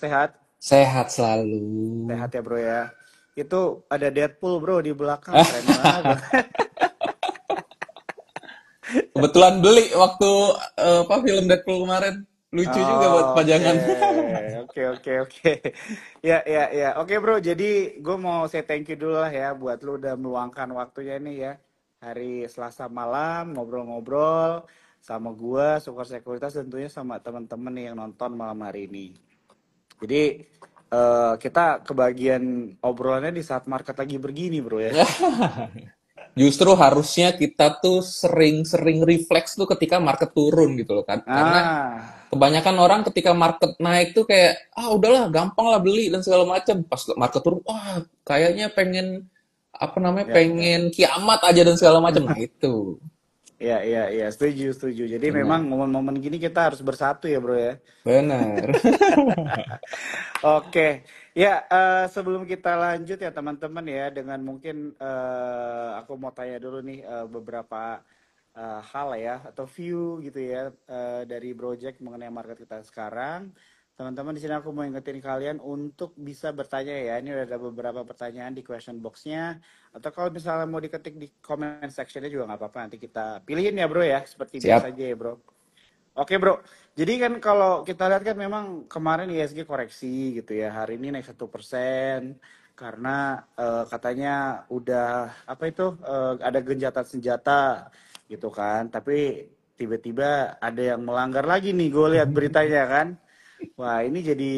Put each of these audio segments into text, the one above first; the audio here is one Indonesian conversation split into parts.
Sehat? Sehat selalu. Sehat ya bro ya. Itu ada Deadpool bro di belakang, keren banget bro. Kebetulan beli waktu apa film Deadpool kemarin. Lucu juga buat Oke, pajangan. oke. Ya, ya, ya. Oke bro, jadi gue mau say thank you dulu lah ya buat lu udah meluangkan waktunya nih ya. Hari Selasa malam ngobrol-ngobrol sama gue, Sukor Sekuritas tentunya sama teman-teman nih yang nonton malam hari ini. Jadi kita kebagian obrolannya di saat market lagi begini bro ya. Justru harusnya kita tuh sering-sering refleks tuh ketika market turun gitu loh kan. Karena Ah, kebanyakan orang ketika market naik tuh kayak udahlah gampang lah beli dan segala macam. Pas market turun, wah kayaknya pengen apa namanya ya, ya. pengen kiamat aja dan segala macam. Nah itu Iya, iya, iya, setuju, setuju. Jadi memang benar. momen-momen gini kita harus bersatu ya, bro ya. Benar. Oke, ya sebelum kita lanjut ya teman-teman ya, dengan mungkin aku mau tanya dulu nih beberapa hal ya atau view gitu ya dari Project mengenai market kita sekarang. Teman-teman di sini aku mau ingetin kalian untuk bisa bertanya ya. Ini udah ada beberapa pertanyaan di question box-nya. Atau kalau misalnya mau diketik di comment section-nya juga nggak apa-apa. Nanti kita pilihin ya bro ya. Seperti biasa Siap. aja ya bro. Oke bro, jadi kan kalau kita lihat kan memang kemarin ISG koreksi gitu ya. Hari ini naik 1% karena katanya udah apa itu ada gencatan senjata gitu kan. Tapi tiba-tiba ada yang melanggar lagi nih. Gue lihat beritanya kan. Wah ini jadi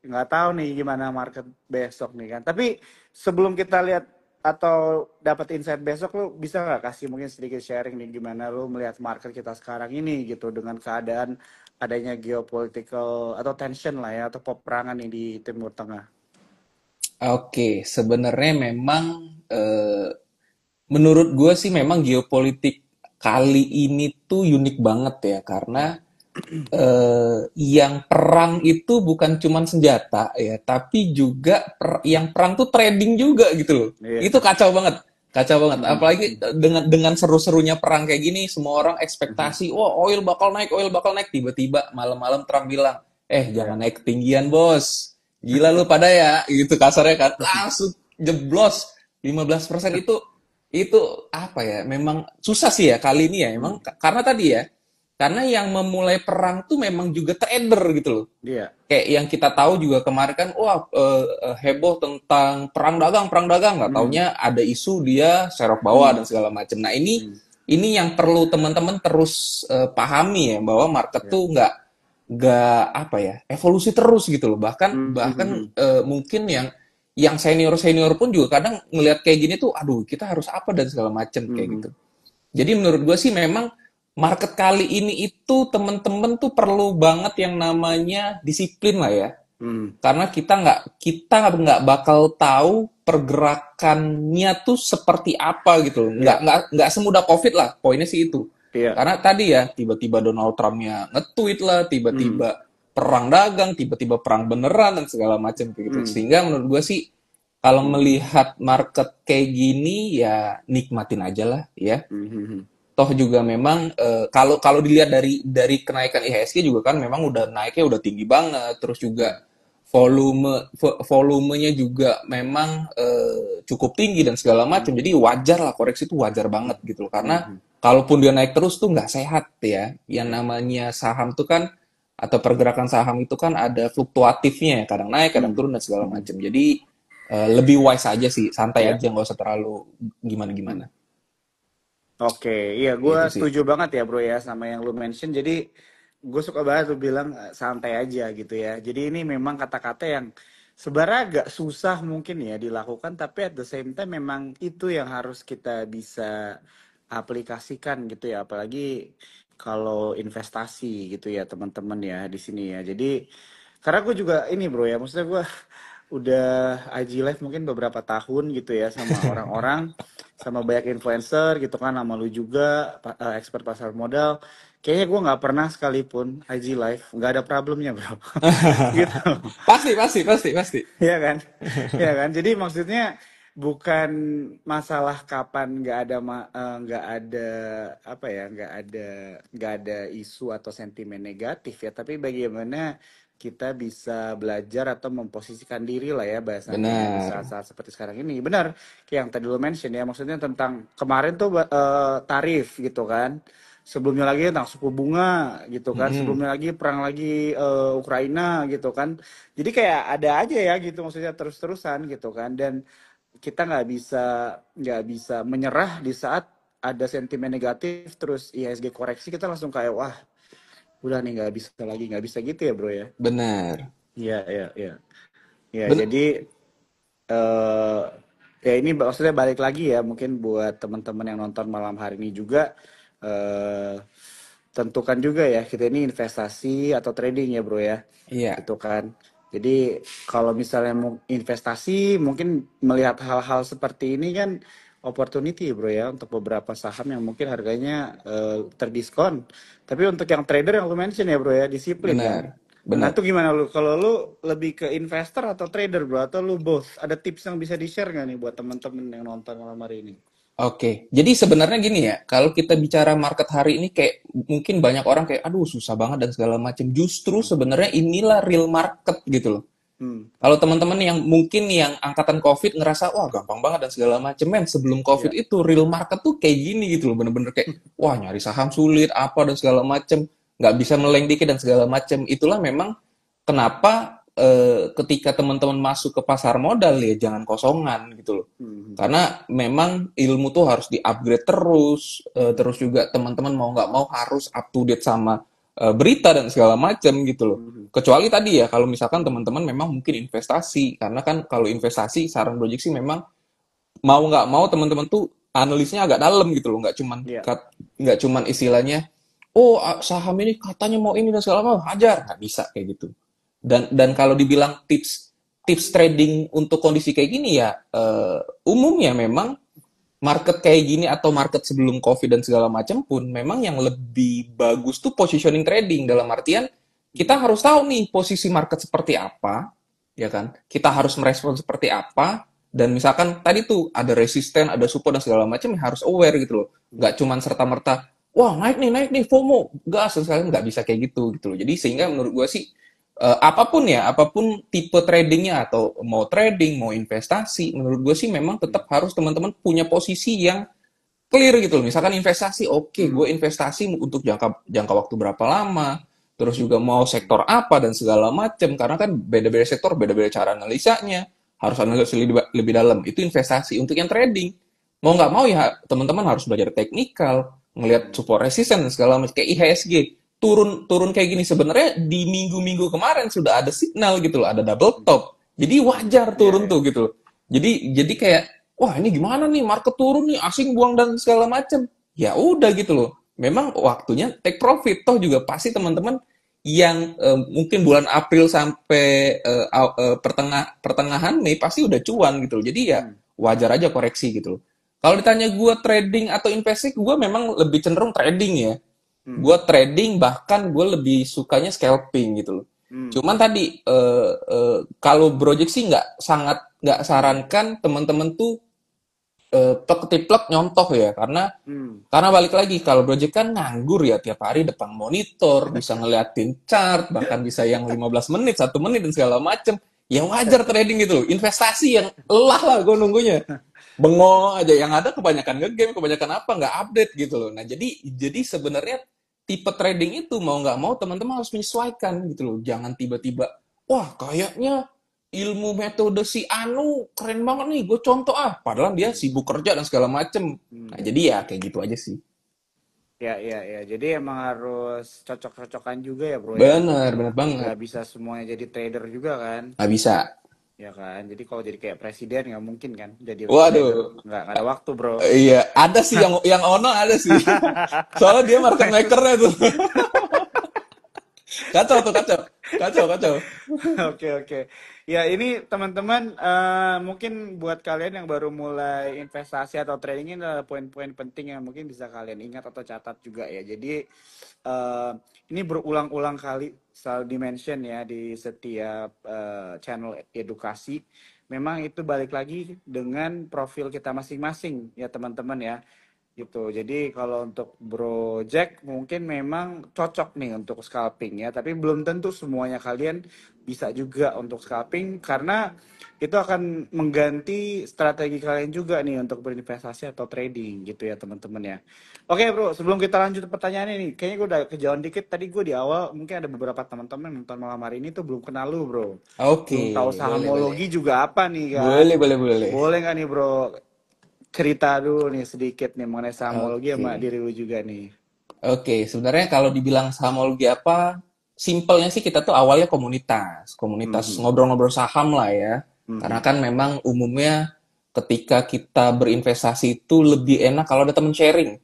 nggak tahu nih gimana market besok nih kan. Tapi sebelum kita lihat atau dapat insight besok, lu bisa nggak kasih mungkin sedikit sharing nih gimana lu melihat market kita sekarang ini gitu dengan keadaan adanya geopolitical atau tension lah ya atau peperangan nih di Timur Tengah. Oke, sebenarnya memang menurut gue sih memang geopolitik kali ini tuh unik banget ya karena Ya. yang perang itu bukan cuman senjata ya, tapi juga yang perang tuh trading juga gitu loh. Iya. Itu kacau banget. Kacau banget. Apalagi Mhm. dengan seru-serunya perang kayak gini, semua orang Mhm. ekspektasi, wah oil bakal naik. Tiba-tiba malam-malam Trump bilang, jangan Ya. naik ketinggian bos. Gila lu pada ya, gitu kasarnya kan. Langsung jeblos 15% itu apa ya? Memang susah sih ya kali ini ya. Emang Hmm. karena tadi ya, karena yang memulai perang tuh memang juga trader gitu loh. Iya. Kayak yang kita tahu juga kemarin kan, wah heboh tentang perang dagang. Nggak Hmm. taunya ada isu dia serok bawah Hmm. dan segala macam. Nah Hmm. ini yang perlu teman-teman terus pahami ya bahwa market Ya. tuh nggak apa ya evolusi terus gitu loh. Bahkan Hmm. Hmm. bahkan Hmm. mungkin yang senior pun juga kadang ngelihat kayak gini tuh, aduh kita harus apa dan segala macam kayak Hmm. gitu. Jadi menurut gue sih memang market kali ini itu temen-temen tuh perlu banget yang namanya disiplin lah ya. Hmm. Karena kita nggak bakal tahu pergerakannya tuh seperti apa gitu loh. Nggak, Iya. nggak, nggak semudah COVID lah, poinnya sih itu. Iya. Karena tadi ya, tiba-tiba Donald Trumpnya nge-tweet lah, Hmm. tiba-tiba perang dagang, tiba-tiba perang beneran, dan segala macam kayak gitu. Hmm. Sehingga menurut gue sih, kalau melihat market kayak gini, ya nikmatin aja lah ya. Hmm. Hmm. Toh juga memang kalau kalau dilihat dari kenaikan IHSG juga kan memang udah naiknya udah tinggi banget, terus juga Ya. volumenya juga memang cukup tinggi dan segala macam, Hmm. jadi wajar lah, koreksi itu wajar banget gitu loh, karena Hmm. kalaupun dia naik terus tuh nggak sehat ya. Yang Ya. namanya saham tuh kan, atau pergerakan saham itu kan ada fluktuatifnya ya, kadang naik kadang Hmm. turun dan segala Hmm. macam. Jadi lebih wise aja sih, santai Ya. aja, nggak usah terlalu gimana Hmm. gimana Oke, iya gue gitu sih. setuju banget ya bro ya sama yang lu mention. Jadi gue suka banget lu bilang santai aja gitu ya. Jadi ini memang kata-kata yang sebenarnya agak susah mungkin ya dilakukan, tapi at the same time memang itu yang harus kita bisa aplikasikan gitu ya. Apalagi kalau investasi gitu ya teman-teman ya di sini ya. Jadi karena gue juga ini bro ya, maksudnya gue udah IG live mungkin beberapa tahun gitu ya sama orang-orang, sama banyak influencer gitu kan, sama lu juga expert pasar modal. Kayaknya gue nggak pernah sekalipun IG live nggak ada problemnya bro. Gitu. Pasti, pasti, pasti, pasti. Iya kan? Iya kan? Jadi maksudnya bukan masalah kapan nggak ada apa ya, nggak ada isu atau sentimen negatif ya, tapi bagaimana kita bisa belajar atau memposisikan diri lah ya bahasanya di Benar. saat-saat seperti sekarang ini. Benar, kayak yang tadi lo mention ya, maksudnya tentang kemarin tuh tarif gitu kan. Sebelumnya lagi tentang suku bunga gitu kan, Mm-mm. sebelumnya lagi perang lagi Ukraina gitu kan. Jadi kayak ada aja ya gitu maksudnya terus-terusan gitu kan. Dan kita nggak bisa menyerah di saat ada sentimen negatif terus IHSG koreksi kita langsung kayak wah udah nih nggak bisa lagi nggak bisa gitu ya bro ya. Benar. Iya iya iya. Ya Ben jadi eh ya ini maksudnya balik lagi ya mungkin buat teman-teman yang nonton malam hari ini juga tentukan juga ya kita ini investasi atau trading ya bro ya iya, gitu kan. Jadi kalau misalnya mau investasi mungkin melihat hal-hal seperti ini kan opportunity bro ya untuk beberapa saham yang mungkin harganya terdiskon. Tapi untuk yang trader yang lu mention ya bro ya disiplin kan. benar. Nah Benar. itu gimana lu? Kalau lu lebih ke investor atau trader bro? Atau lu both? Ada tips yang bisa di-share nggak nih buat teman-teman yang nonton malam hari ini? Oke, jadi sebenarnya gini ya, kalau kita bicara market hari ini kayak mungkin banyak orang kayak aduh susah banget dan segala macam. Justru Hmm. sebenarnya inilah real market gitu loh. Hmm. Kalau teman-teman yang mungkin yang angkatan COVID ngerasa wah gampang banget dan segala macam, men sebelum COVID Ya. itu real market tuh kayak gini gitu loh, bener-bener kayak wah nyari saham sulit apa dan segala macam, nggak bisa meleng dikit dan segala macam. Itulah memang kenapa ketika teman-teman masuk ke pasar modal ya jangan kosongan gitu loh. Hmm. Karena memang ilmu tuh harus di-upgrade terus, terus juga teman-teman mau nggak mau harus up to date sama berita dan segala macam gitu loh. Hmm. Kecuali tadi ya, kalau misalkan Hmm. teman-teman memang mungkin investasi, karena kan kalau investasi saran Project sih memang mau nggak mau teman-teman tuh analisnya agak dalam gitu loh, Ya. nggak cuman istilahnya, oh saham ini katanya mau ini dan segala macam, hajar nggak bisa kayak gitu. Dan kalau dibilang tips tips trading untuk kondisi kayak gini ya umumnya memang market kayak gini atau market sebelum COVID dan segala macam pun memang yang lebih bagus tuh positioning trading dalam artian kita harus tahu nih posisi market seperti apa, ya kan? Kita Hmm. harus merespon seperti apa dan misalkan tadi tuh ada resisten, ada support dan segala macam ya harus aware gitu loh. Nggak cuman serta-merta wah naik nih FOMO, gas dan segala nggak bisa kayak gitu gitu loh. Jadi sehingga menurut gue sih apapun ya, apapun tipe tradingnya atau mau trading, mau investasi, menurut gue sih memang Hmm. tetap harus teman-teman punya posisi yang clear gitu loh. Misalkan investasi, oke, gue Hmm. investasi untuk jangka jangka waktu berapa lama, terus juga mau sektor apa dan segala macam. Karena kan beda-beda sektor, beda-beda cara analisanya, harus analisis lebih dalam. Itu investasi. Untuk yang trading, mau nggak mau ya teman-teman harus belajar teknikal, ngelihat Hmm. support resistance segala macam kayak IHSG turun turun kayak gini sebenarnya di minggu-minggu kemarin sudah ada signal gitu loh, ada double Hmm. top. Jadi wajar Iya turun ya. tuh gitu loh. Jadi kayak wah ini gimana nih market turun nih asing buang dan segala macam ya udah gitu loh memang waktunya take profit toh juga pasti teman-teman yang mungkin bulan April sampai pertengahan Mei pasti udah cuan gitu loh jadi ya Hmm. wajar aja koreksi gitu loh kalau ditanya gue trading atau investasi gue memang lebih cenderung trading ya Hmm. gue trading bahkan gue lebih sukanya scalping gitu loh Hmm. cuman tadi kalau project sih nggak sarankan teman-teman tuh plek nyontoh ya Hmm. karena balik lagi kalau Gojek kan nganggur ya tiap hari depan monitor bisa ngeliatin chart bahkan bisa yang 15 menit 1 menit dan segala macem ya wajar trading gitu loh investasi yang lelah lah gue nunggunya bengong aja yang ada kebanyakan ngegame kebanyakan apa nggak update gitu loh nah jadi sebenarnya tipe trading itu mau nggak mau teman-teman harus menyesuaikan gitu loh jangan tiba-tiba wah kayaknya ilmu metode si Anu keren banget nih gue contoh padahal dia Hmm. sibuk kerja dan segala macem nah Hmm. jadi ya kayak gitu aja sih Ya, ya, ya. Jadi emang harus cocok-cocokan juga ya, bro ya. bener bener banget Nggak bisa semuanya jadi trader juga kan, nggak bisa ya kan. Jadi kalau jadi kayak presiden nggak mungkin kan, jadi trader waduh nggak ada waktu, bro. iya ada sih yang ono ada sih soalnya dia market makernya tuh kacau tuh kacau kacau kacau Oke, oke. Ya, ini teman-teman mungkin buat kalian yang baru mulai investasi atau trading ini adalah poin-poin penting yang mungkin bisa kalian ingat atau catat juga ya. Jadi eh, ini berulang-ulang kali selalu di-mention ya di setiap channel edukasi. Memang itu balik lagi dengan profil kita masing-masing ya teman-teman ya. gitu. Jadi kalau untuk Bro Jack mungkin memang cocok nih untuk scalping ya, tapi belum tentu semuanya kalian bisa juga untuk scalping karena itu akan mengganti strategi kalian juga nih untuk berinvestasi atau trading gitu ya teman-teman ya. Oke bro, sebelum kita lanjut ke pertanyaan ini, kayaknya gue udah kejauhan dikit. Tadi gue di awal mungkin ada beberapa teman-teman yang nonton malam hari ini tuh belum kenal lu bro. Oke, Belum tahu boleh, boleh. sahamologi juga apa nih kan. Boleh, boleh, boleh. Boleh nggak nih bro cerita dulu nih sedikit nih mengenai sahamologi Oke. sama diri lu juga nih. Oke, sebenarnya kalau dibilang sahamologi apa, simpelnya sih kita tuh awalnya komunitas, komunitas Mhm, ngobrol-ngobrol saham lah ya. Karena mhm, kan memang umumnya ketika kita berinvestasi itu lebih enak kalau ada temen sharing,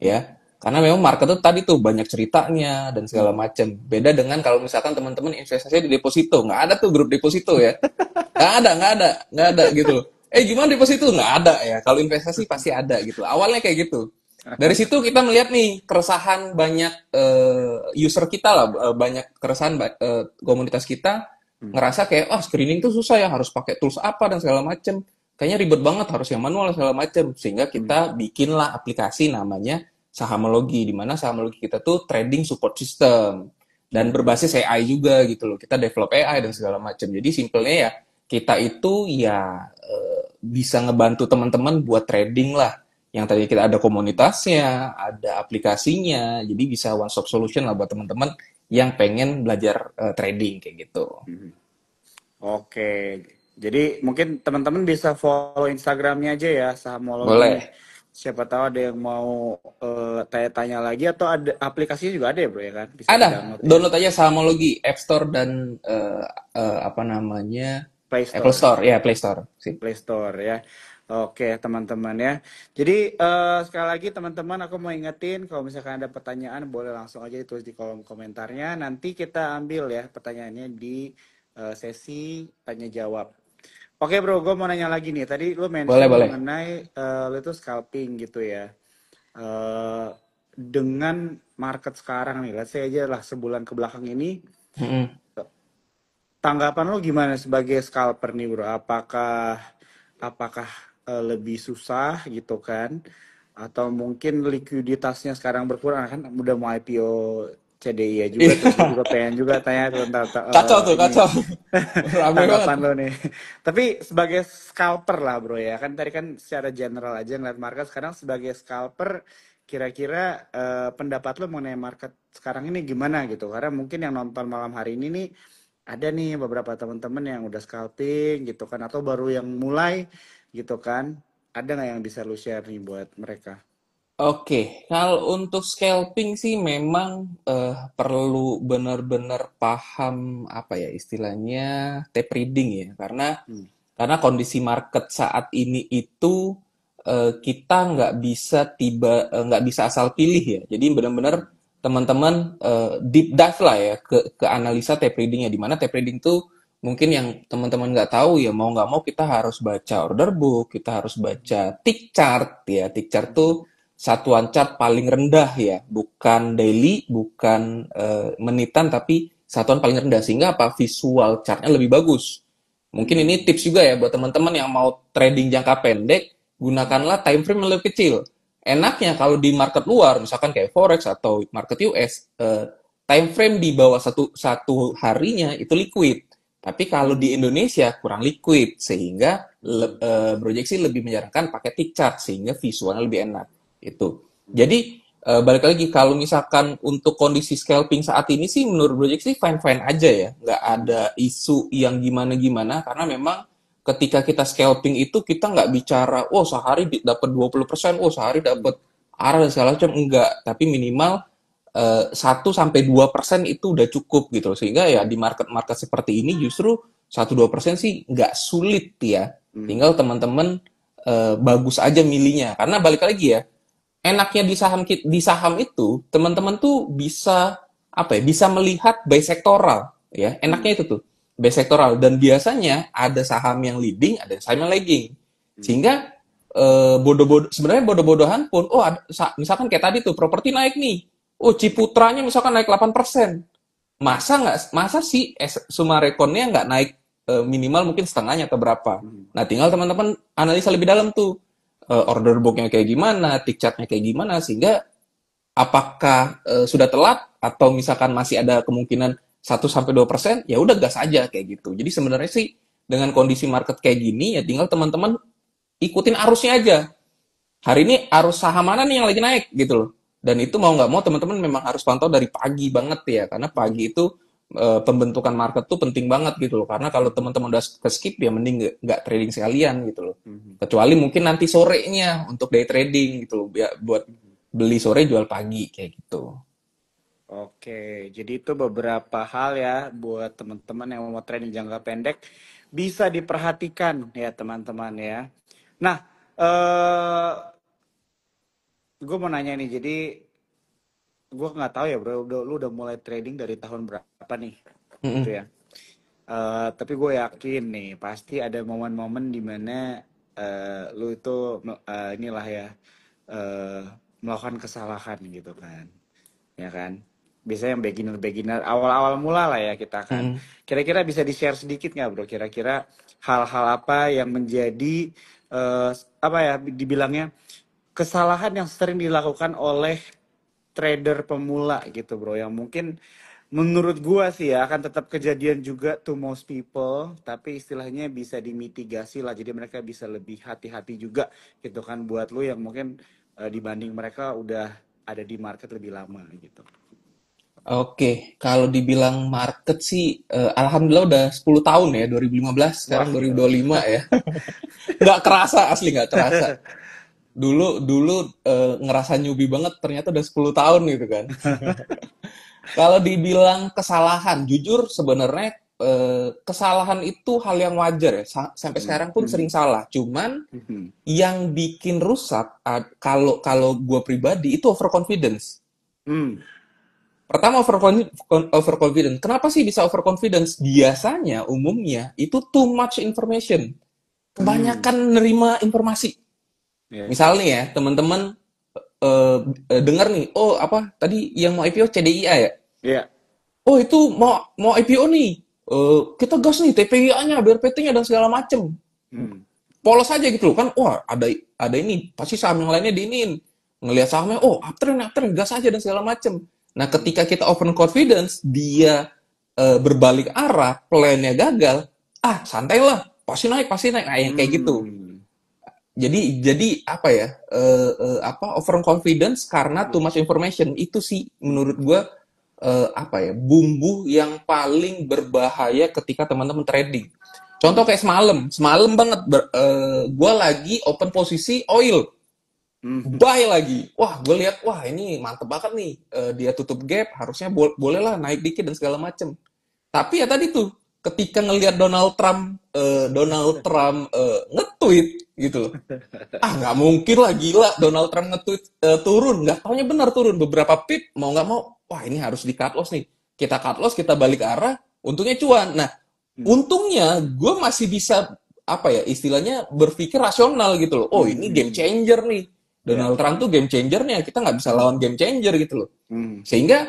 ya. Karena memang market tuh tadi tuh banyak ceritanya dan segala mhm. macam. Beda dengan kalau misalkan teman-teman investasinya di deposito, nggak ada tuh grup deposito ya. Nggak ada gitu loh. Gimana deposito? Nggak ada ya. Kalau investasi pasti ada gitu. Awalnya kayak gitu. Dari situ kita melihat nih keresahan banyak user kita lah, banyak keresahan komunitas kita Mhm, ngerasa kayak, oh screening tuh susah ya, harus pakai tools apa dan segala macem. Kayaknya ribet banget, harus yang manual dan segala macem. Sehingga mhm, kita bikinlah aplikasi namanya Sahamologi, di mana Sahamologi kita tuh trading support system dan mhm, berbasis AI juga gitu loh. Kita develop AI dan segala macam. Jadi simpelnya ya kita itu ya bisa ngebantu teman-teman buat trading lah. Yang tadi kita ada komunitasnya, ada aplikasinya, jadi bisa one stop solution lah buat teman-teman yang pengen belajar trading kayak gitu. mhm. Oke, jadi mungkin teman-teman bisa follow Instagramnya aja ya, Sahamologi. Boleh. Siapa tahu ada yang mau tanya-tanya lagi atau ada aplikasinya juga ada ya bro ya kan, bisa Ada, di-download ya. download aja Sahamologi App Store dan apa namanya Play Apple Store. Store, ya Play Store sih. Play Store ya. Oke, teman-teman ya. Jadi sekali lagi teman-teman aku mau ingetin kalau misalkan ada pertanyaan boleh langsung aja ditulis di kolom komentarnya. Nanti kita ambil ya pertanyaannya di sesi tanya jawab. Oke bro, gue mau nanya lagi nih. Tadi lu Boleh, mention boleh. mengenai lu itu scalping gitu ya. Eh dengan market sekarang nih, let's say aja lah sebulan ke belakang ini, Mm-mm. tanggapan lo gimana sebagai scalper nih bro? Apakah lebih susah gitu kan? Atau mungkin likuiditasnya sekarang berkurang kan udah mau IPO CDI ya juga tuh. Gue juga pengen juga tanya tentang Kacau tuh, ini kacau. Rame banget. tanggapan lo nih. Tapi sebagai scalper lah bro ya kan tadi kan secara general aja ngeliat market sekarang sebagai scalper kira-kira pendapat lo mengenai market sekarang ini gimana gitu? Karena mungkin yang nonton malam hari ini nih ada nih beberapa teman-teman yang udah scalping gitu kan atau baru yang mulai gitu kan. Ada nggak yang bisa lu share nih buat mereka? Oke, kalau untuk scalping sih memang perlu benar-benar paham apa ya istilahnya tape reading ya, Hmm. karena kondisi market saat ini itu kita nggak bisa asal pilih ya. Jadi benar-benar teman-teman deep dive lah ya ke analisa tape readingnya. Di mana tape reading tuh mungkin yang teman-teman nggak tahu ya mau nggak mau kita harus baca order book, kita harus baca tick chart ya. Tick chart tuh satuan chart paling rendah ya, bukan daily, bukan menitan, tapi satuan paling rendah sehingga apa visual chartnya lebih bagus. Mungkin ini Hmm. tips juga ya buat teman-teman yang mau trading jangka pendek, gunakanlah time frame yang lebih kecil. Enaknya kalau di market luar, misalkan kayak forex atau market US, time frame di bawah satu harinya itu liquid. Tapi kalau di Hmm. Indonesia kurang liquid, sehingga Hmm. proyeksi lebih menyarankan pakai tick chart sehingga visualnya lebih enak. Itu. Hmm. Jadi balik lagi kalau misalkan untuk kondisi scalping saat ini sih menurut Project sih fine-fine aja ya, nggak Hmm. ada isu yang gimana-gimana karena memang ketika kita scalping itu kita nggak bicara oh sehari dapat 20%, oh sehari Hmm. dapat arah dan segala macam enggak, tapi minimal 1 sampai 2% itu udah cukup gitu loh. Sehingga ya di market-market seperti ini justru 1-2% sih nggak sulit ya. Hmm. Tinggal teman-teman bagus aja milihnya. Karena balik lagi ya, enaknya di saham itu teman-teman tuh bisa apa ya bisa melihat by sektoral ya Hmm. enaknya itu tuh by sektoral dan biasanya ada saham yang leading ada saham yang lagging Hmm. sehingga bodoh-bodoh sebenarnya bodoh-bodohan pun oh misalkan kayak tadi tuh properti naik nih oh Ciputranya misalkan naik 8%. Masa sih Sumarekonnya nggak naik minimal mungkin setengahnya atau berapa. Hmm. Nah, tinggal teman-teman analisa lebih dalam tuh. order booknya kayak gimana, tick chartnya kayak gimana, sehingga apakah sudah telat atau misalkan masih ada kemungkinan 1 sampai 2%, ya udah gas aja kayak gitu. Jadi sebenarnya sih dengan kondisi market kayak gini ya tinggal teman-teman ikutin arusnya aja. Hari ini arus saham mana nih yang lagi naik gitu loh. Dan itu mau nggak mau teman-teman memang harus pantau dari pagi banget ya, karena pagi itu pembentukan market tuh penting banget gitu loh. Karena kalau teman-teman udah ke skip ya mending nggak trading sekalian gitu loh. Kecuali mungkin nanti sorenya untuk day trading gitu loh, ya, buat beli sore jual pagi kayak gitu. Oke, jadi itu beberapa hal ya buat teman-teman yang mau trading jangka pendek bisa diperhatikan ya teman-teman ya. Nah, gue mau nanya nih, jadi gue nggak tahu ya bro, lu udah mulai trading dari tahun berapa nih, gitu Mm-mm. ya. Tapi gue yakin nih pasti ada momen-momen di mana lu itu inilah ya eh, melakukan kesalahan gitu kan, ya kan? Biasanya yang beginner-beginner awal-awal mula lah ya kita kan. Mm-mm. Kira-kira bisa di-share sedikit nggak bro? Kira-kira hal-hal apa yang menjadi eh, apa ya dibilangnya kesalahan yang sering dilakukan oleh trader pemula gitu bro, yang mungkin menurut gua sih ya akan tetap kejadian juga to most people, tapi istilahnya bisa dimitigasi lah, jadi mereka bisa lebih hati-hati juga gitu kan buat lu yang mungkin dibanding mereka udah ada di market lebih lama gitu. Oke, kalau dibilang market sih, alhamdulillah udah 10 tahun ya, 2015, Wah sekarang gila. 2025 ya. Nggak kerasa, asli nggak kerasa. Dulu dulu ngerasa newbie banget, ternyata udah 10 tahun gitu kan. Kalau dibilang kesalahan, jujur sebenarnya kesalahan itu hal yang wajar ya. Sampai Hmm, sekarang pun sering hmm, salah. Cuman hmm, yang bikin rusak, kalau kalau gue pribadi itu overconfidence. hmm, Pertama overconfidence. Kenapa sih bisa overconfidence? Biasanya umumnya itu too much information. hmm. Kebanyakan nerima informasi. Ya, Misalnya ya, teman-teman dengar nih, oh apa tadi yang mau IPO CDIA ya? ya. Oh itu mau mau IPO nih. Kita gas nih TPIA-nya, BRPT-nya dan segala macem. Hmm, Polos aja gitu loh kan. Wah, ada ini, pasti saham yang lainnya diinin. Ngelihat sahamnya, oh uptrend, gas aja dan segala macem. Nah, hmm, ketika kita open confidence, dia berbalik arah, plannya gagal, santai lah, pasti naik, nah yang kayak gitu. hmm. Jadi apa ya? Apa overconfidence karena too much information itu sih menurut gue apa ya? Bumbu yang paling berbahaya ketika teman-teman trading. Contoh kayak semalam banget gue lagi open posisi oil, Hmm, buy lagi. Wah, gue lihat, wah ini mantep banget nih. Dia tutup gap, harusnya boleh lah naik dikit dan segala macem. Tapi ya tadi tuh, ketika ngelihat Donald Trump nge-tweet gitu loh. Nggak mungkin lah, gila Donald Trump nge-tweet turun. Nggak taunya benar turun beberapa pip, mau nggak mau, wah ini harus di cut loss nih. Kita cut loss, kita balik arah, untungnya cuan. Nah, hmm, untungnya gue masih bisa apa ya istilahnya berpikir rasional gitu loh. Oh hmm, ini game hmm. changer nih. Ya. Donald Trump tuh game changernya, kita nggak bisa Hmm, lawan game changer gitu loh. hmm, Sehingga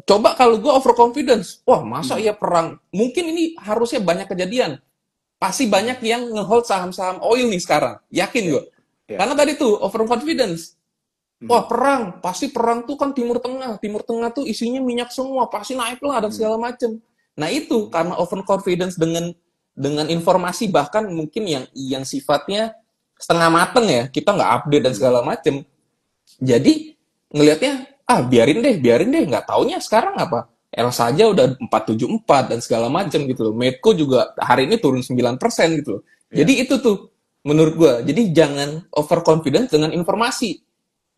coba kalau gue overconfidence, wah masa hmm. ya perang? Mungkin ini harusnya banyak kejadian. Pasti banyak yang ngehold saham-saham oil nih sekarang. Yakin Ya, gue. ya. Karena tadi tuh overconfidence. Wah Hmm, perang, pasti perang tuh kan Timur Tengah. Timur Tengah tuh isinya minyak semua, pasti naik lah dan hmm, segala macem. Nah itu karena overconfidence dengan informasi bahkan mungkin yang sifatnya setengah mateng ya, kita nggak update dan hmm, segala macem. Jadi ngelihatnya biarin deh, nggak taunya sekarang apa. Elsa saja udah 474 dan segala macam gitu loh. Medco juga hari ini turun 9% gitu loh. ya. Jadi itu tuh menurut gua. Jadi jangan overconfident dengan informasi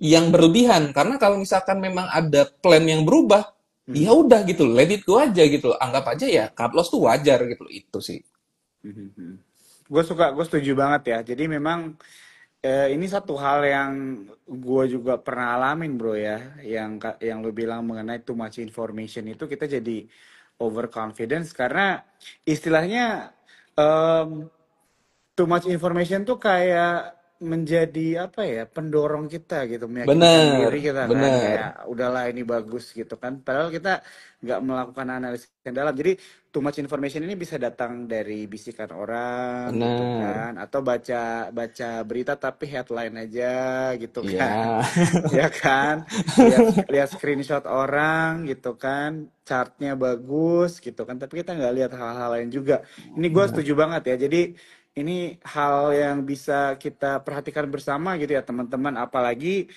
yang berlebihan karena kalau misalkan memang ada plan yang berubah, ya Hmm, udah gitu, let it go aja gitu loh. Anggap aja ya cut loss tuh wajar gitu loh. Itu sih. hmm, hmm. Gue setuju banget ya. Jadi memang ini satu hal yang gue juga pernah alamin bro ya, yang lu bilang mengenai too much information itu kita jadi overconfidence karena istilahnya em, too much information tuh kayak menjadi apa ya, pendorong kita gitu, meyakinkan Bener, diri kita kan, bener. kayak udahlah ini bagus gitu kan. Padahal kita nggak melakukan analisis yang dalam. Jadi too much information ini bisa datang dari bisikan orang gitu Bener. kan, atau baca baca berita tapi headline aja gitu kan. Iya. Ya kan, lihat lihat screenshot orang gitu kan, chartnya bagus gitu kan, tapi kita nggak lihat hal-hal lain juga. Ini gue Bener. setuju banget ya. Jadi ini hal yang bisa kita perhatikan bersama gitu ya teman-teman, apalagi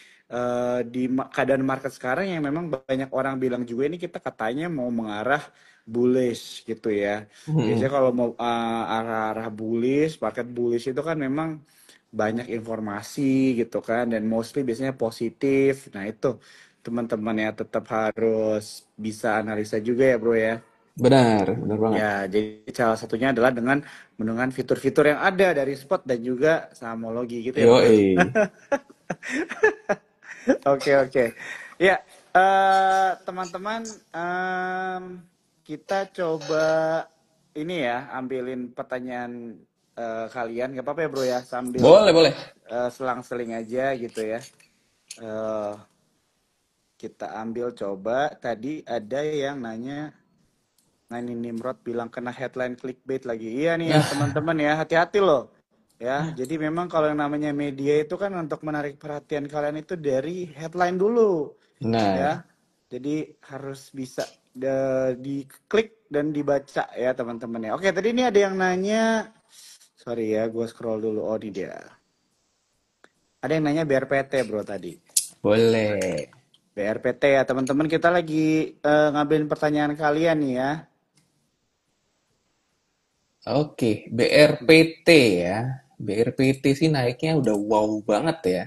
di keadaan market sekarang yang memang banyak orang bilang juga ini kita katanya mau mengarah bullish gitu ya. Biasanya Mm. kalau mau arah-arah bullish, market bullish itu kan memang banyak informasi gitu kan, dan mostly biasanya positif. Nah itu teman-teman ya tetap harus bisa analisa juga ya bro ya. Bener, bener banget. Ya, jadi salah satunya adalah dengan fitur-fitur yang ada dari Spot dan juga Samologi gitu ya, Bro. Yoi. Oke, oke. Ya, teman-teman, kita coba ini ya, ambilin pertanyaan kalian. Gak apa-apa ya, Bro ya, sambil Boleh, boleh. selang-seling aja gitu ya. Eh, kita ambil coba. Tadi ada yang nanya. Nah ini Nimrod bilang kena headline clickbait lagi. Iya nih ya teman-teman ya, hati-hati loh. Ya, jadi memang kalau yang namanya media itu kan untuk menarik perhatian kalian itu dari headline dulu. Benar. Ya, jadi harus bisa diklik dan dibaca ya teman-teman ya. Oke, tadi ini ada yang nanya. Sorry ya, gue scroll dulu. Oh, ini dia. Ada yang nanya BRPT bro tadi. Boleh. BRPT ya teman-teman, kita lagi ngambilin pertanyaan kalian nih ya. Oke, BRPT ya. BRPT sih naiknya udah wow banget ya.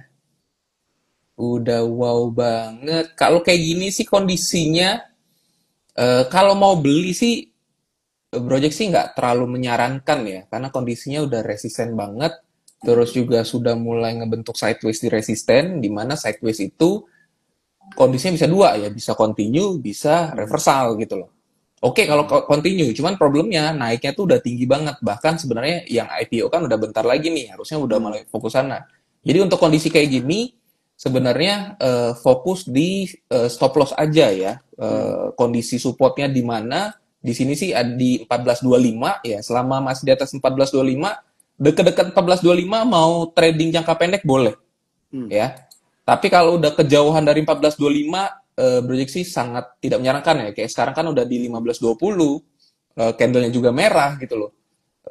Udah wow banget. Kalau kayak gini sih kondisinya, kalau mau beli sih, Project sih nggak terlalu menyarankan ya. Karena kondisinya udah resisten banget. Terus Mm-mm. juga sudah mulai ngebentuk sideways di resisten, di mana sideways itu kondisinya bisa dua ya, bisa continue, bisa Mm-mm. reversal gitu loh. Oke, kalau Mm-mm. continue, cuman problemnya naiknya tuh udah tinggi banget. Bahkan sebenarnya yang IPO kan udah bentar lagi nih, harusnya udah Mm. mulai fokus sana. Jadi untuk kondisi kayak gini, sebenarnya fokus di stop loss aja ya. Mm. Kondisi supportnya di mana? Di sini sih ada di 1425 ya. Selama masih di atas 1425, deket-deket 1425 mau trading jangka pendek boleh Mm. ya. Tapi kalau udah kejauhan dari 1425, Project sih sangat tidak menyarankan ya. Kayak sekarang kan udah di 1520, candlenya juga merah gitu loh.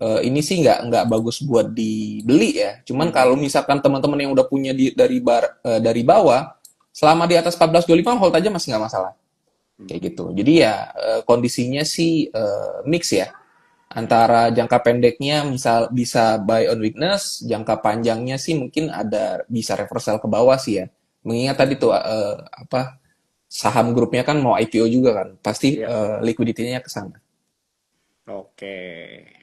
Ini sih nggak bagus buat dibeli ya. Cuman kalau Mhm. misalkan teman-teman yang udah punya dari bawah, selama di atas 1425 hold aja masih nggak masalah. Kayak Mhm. gitu. Jadi ya kondisinya sih mix ya. Antara jangka pendeknya misal bisa buy on weakness, jangka panjangnya sih mungkin ada bisa reversal ke bawah sih ya. Mengingat tadi tuh apa saham grupnya kan mau IPO juga kan, pasti Ya, liquidity-nya ke sana. oke.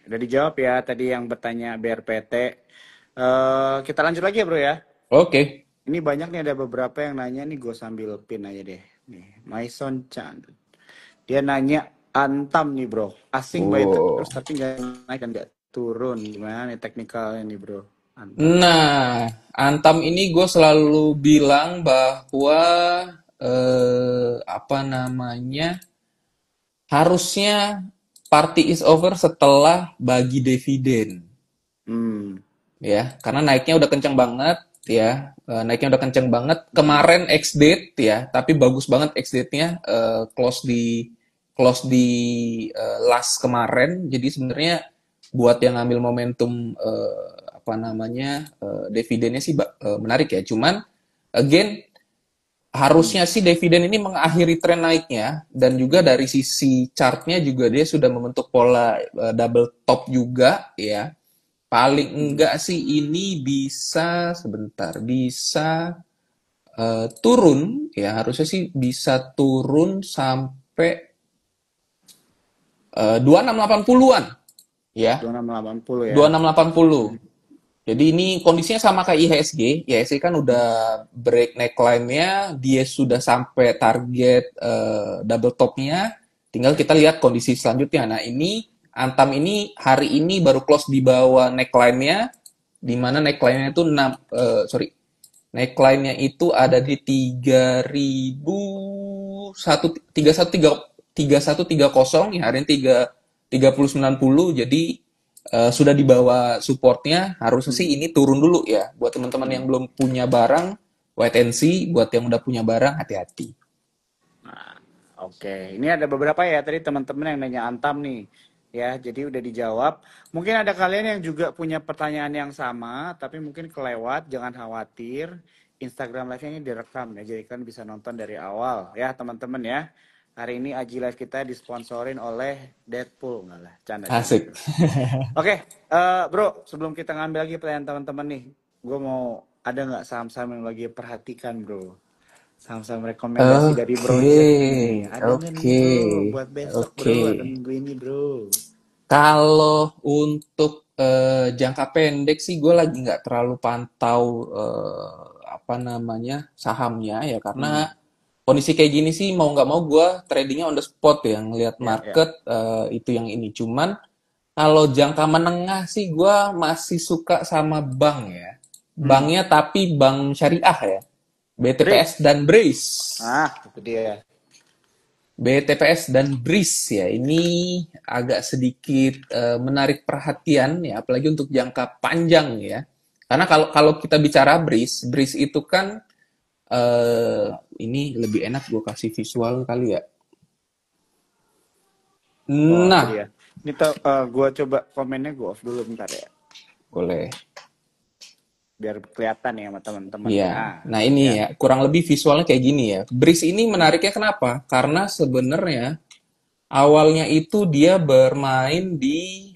Udah dijawab ya tadi yang bertanya BRPT. Kita lanjut lagi ya bro ya. Oke. Ini banyak nih, ada beberapa yang nanya nih, gue sambil pin aja deh. Nih, Maison Chan. Dia nanya Antam nih bro. Asing buy terus Oh. tapi nggak naik dan nggak turun. Gimana nih teknikalnya nih bro? Antam. Nah, Antam ini gue selalu bilang bahwa apa namanya harusnya party is over setelah bagi dividen. Hmm. Ya, karena naiknya udah kenceng banget ya. Naiknya udah kenceng banget. Mm-mm. Kemarin ex date ya, tapi bagus banget ex date-nya close di last kemarin. Jadi sebenarnya buat yang ngambil momentum apa namanya dividennya sih menarik ya. Cuman again Mm. harusnya sih dividen ini mengakhiri tren naiknya dan juga Mm. dari sisi chartnya juga dia sudah membentuk pola double top juga ya. Paling Mm. enggak sih ini bisa sebentar, bisa turun ya, harusnya sih bisa turun sampai 2680-an ya. 2680 ya. 2680. Jadi ini kondisinya sama kayak IHSG. IHSG kan udah break neckline-nya, dia sudah sampai target double top-nya. Tinggal kita lihat kondisi selanjutnya. Nah, ini Antam ini hari ini baru close di bawah neckline-nya di mana neckline-nya itu neckline-nya itu ada di 3130 ya, hari ini 3090. Jadi sudah di bawah supportnya, harusnya Hmm. sih ini turun dulu ya. Buat teman-teman yang Hmm. belum punya barang, wait and see. Buat yang udah punya barang, hati-hati. Nah, oke. Ini ada beberapa ya tadi teman-teman yang nanya Antam nih. Ya, jadi udah dijawab. Mungkin ada kalian yang juga punya pertanyaan yang sama, tapi mungkin kelewat. Jangan khawatir. Instagram Live-nya ini direkam ya, jadi kalian bisa nonton dari awal ya teman-teman ya. Hari ini Aji Live kita disponsorin oleh Deadpool, enggak lah, canda-canda Asik. bro. Oke, bro, sebelum kita ngambil lagi pertanyaan teman-teman nih, gue mau ada nggak saham-saham yang lagi perhatikan bro? Saham-saham rekomendasi dari Bro Oke, Jack nih. Ada nggak nih oke, bro? Buat besok oke. bro, atau minggu ini bro. Kalau untuk jangka pendek sih gue lagi nggak terlalu pantau apa namanya sahamnya ya, Hmm, karena kondisi kayak gini sih mau nggak mau gue tradingnya on the spot ya, ngelihat ya, ya. market itu yang ini. Cuman kalau jangka menengah sih gue masih suka sama bank ya, Hmm, banknya tapi bank syariah ya, BTPS Brace. dan Brace. Ah, itu dia. BTPS dan BRIS ya, ini agak sedikit menarik perhatian ya, apalagi untuk jangka panjang ya. Karena kalau kalau kita bicara BRIS itu kan eh, ini lebih enak gue kasih visual kali ya. Oh, itu Nah, dia. Ini tuh, gua coba komennya gua off dulu bentar ya. boleh. Biar kelihatan ya sama teman-teman. Ya, Nah, nah ini ya. ya, kurang lebih visualnya kayak gini ya. BRIS ini menariknya kenapa? Karena sebenarnya awalnya itu dia bermain di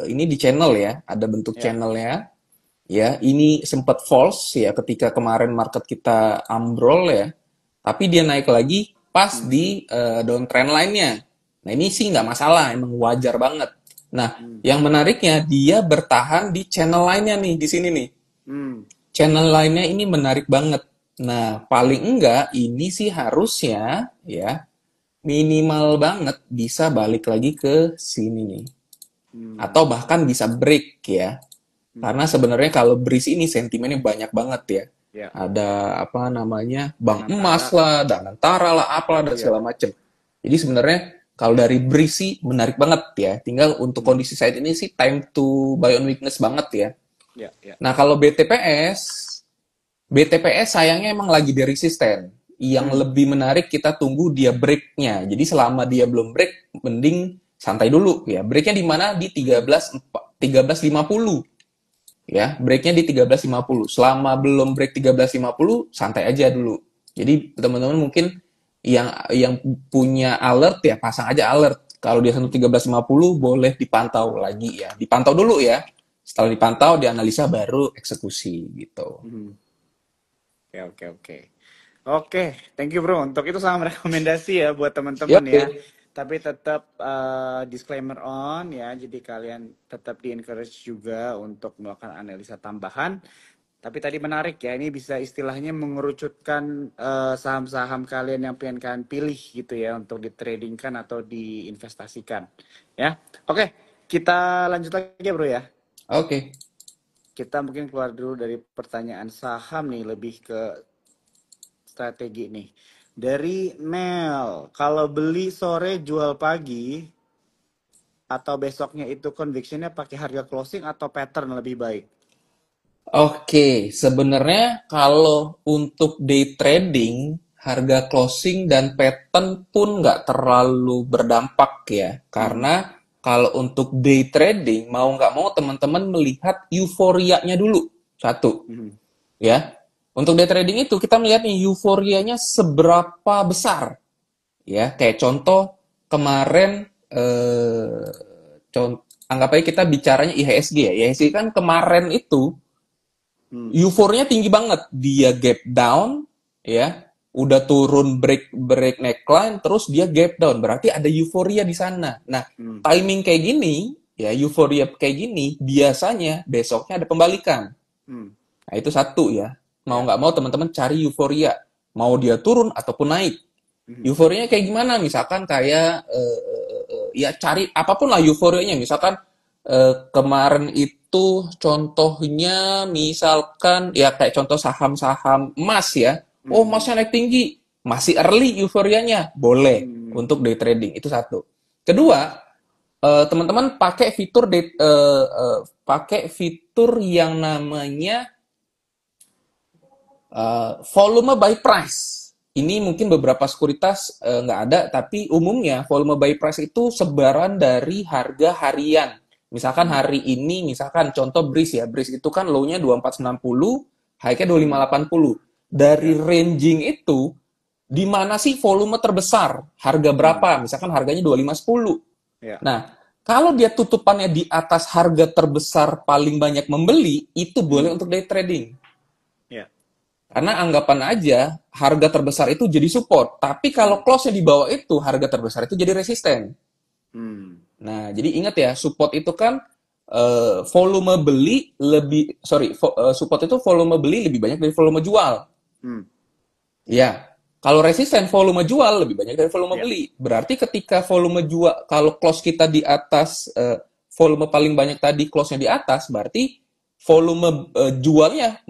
ini di channel ya, ada bentuk Ya. channelnya. Ya, ini sempat false ya ketika kemarin market kita ambrol ya. Tapi dia naik lagi pas Hmm, di downtrend line-nya. Nah, ini sih nggak masalah, emang wajar banget. Nah, hmm, yang menariknya dia bertahan di channel line-nya nih, di sini nih. hmm, Channel line-nya ini menarik banget. Nah, paling enggak ini sih harusnya ya minimal banget bisa balik lagi ke sini nih. Atau hmm, bahkan bisa break ya. Karena hmm. sebenarnya kalau BRIS ini sentimennya banyak banget ya. Ya. Ada apa namanya, bank emas Danantara. lah, Danantara lah, apalah dan Iya. segala macem. Jadi sebenarnya kalau dari BRIS sih menarik banget ya. Tinggal untuk Hmm, kondisi saat ini sih time to buy on weakness banget ya. ya, ya. Nah kalau BTPS sayangnya emang lagi di resisten. Yang Hmm, lebih menarik kita tunggu dia breaknya. Jadi selama dia belum break, mending santai dulu ya. Breaknya di mana? Di hmm, 13.50 ya, breaknya di 13.50. Selama belum break 13.50, santai aja dulu. Jadi teman-teman mungkin yang punya alert ya pasang aja alert. Kalau dia sentuh 13.50 boleh dipantau lagi ya. Dipantau dulu ya. Setelah dipantau, dianalisa baru eksekusi gitu. hmm. Oke, oke, oke. Oke, thank you bro. Untuk itu salam rekomendasi ya buat teman-teman Yuk. ya. Tapi tetap disclaimer on ya. Jadi kalian tetap di-encourage juga untuk melakukan analisa tambahan. Tapi tadi menarik ya. Ini bisa istilahnya mengerucutkan saham-saham kalian yang pengen kalian pilih gitu ya untuk ditradingkan atau diinvestasikan. Ya. Oke, kita lanjut lagi ya bro ya. Oke. Kita mungkin keluar dulu dari pertanyaan saham nih, lebih ke strategi nih. Dari Mel, kalau beli sore jual pagi atau besoknya itu convictionnya pakai harga closing atau pattern lebih baik? Oke, sebenarnya kalau untuk day trading, harga closing dan pattern pun nggak terlalu berdampak ya. Hmm, Karena kalau untuk day trading, mau nggak mau teman-teman melihat euforianya dulu. Satu, hmm, ya. Untuk day trading itu kita melihat nih euforianya seberapa besar. Ya, kayak contoh kemarin anggap aja kita bicaranya IHSG ya. IHSG kan kemarin itu hmm, eufornya tinggi banget. Dia gap down, ya, udah turun break break neckline, terus dia gap down. Berarti ada euforia di sana. Nah, hmm, timing kayak gini, ya euforia kayak gini, biasanya besoknya ada pembalikan. hmm, Nah, itu satu ya. Mau ya, nggak mau teman-teman cari euforia. Mau dia turun ataupun naik. hmm, Euforianya kayak gimana? Misalkan kayak ya cari apapun lah euforianya. Misalkan kemarin itu itu contohnya misalkan ya kayak contoh saham-saham emas ya. Oh, Hmm. emasnya naik tinggi, masih early euforianya, boleh Hmm. untuk day trading. Itu satu. Kedua, teman-teman pakai fitur yang namanya volume by price. Ini mungkin beberapa sekuritas nggak ada, tapi umumnya volume by price itu sebaran dari harga harian. Misalkan Hmm. hari ini, misalkan contoh BRIS ya, BRIS itu kan low-nya 2490, high-nya Hmm. 2580. Dari Ya. ranging itu, di mana sih volume terbesar? Harga Hmm. berapa? Misalkan harganya 2510. Ya. Nah, kalau dia tutupannya di atas harga terbesar paling banyak membeli, itu boleh Hmm. untuk day trading. Ya. Karena anggapan aja harga terbesar itu jadi support, tapi kalau Hmm. close-nya di bawah itu harga terbesar itu jadi resisten. Hmm. Nah, jadi ingat ya, support itu kan volume beli lebih support itu volume beli lebih banyak dari volume jual. Hmm. Ya. Kalau resisten volume jual lebih banyak dari volume Ya. beli. Berarti ketika volume jual kalau close kita di atas volume paling banyak tadi close-nya di atas, berarti volume jualnya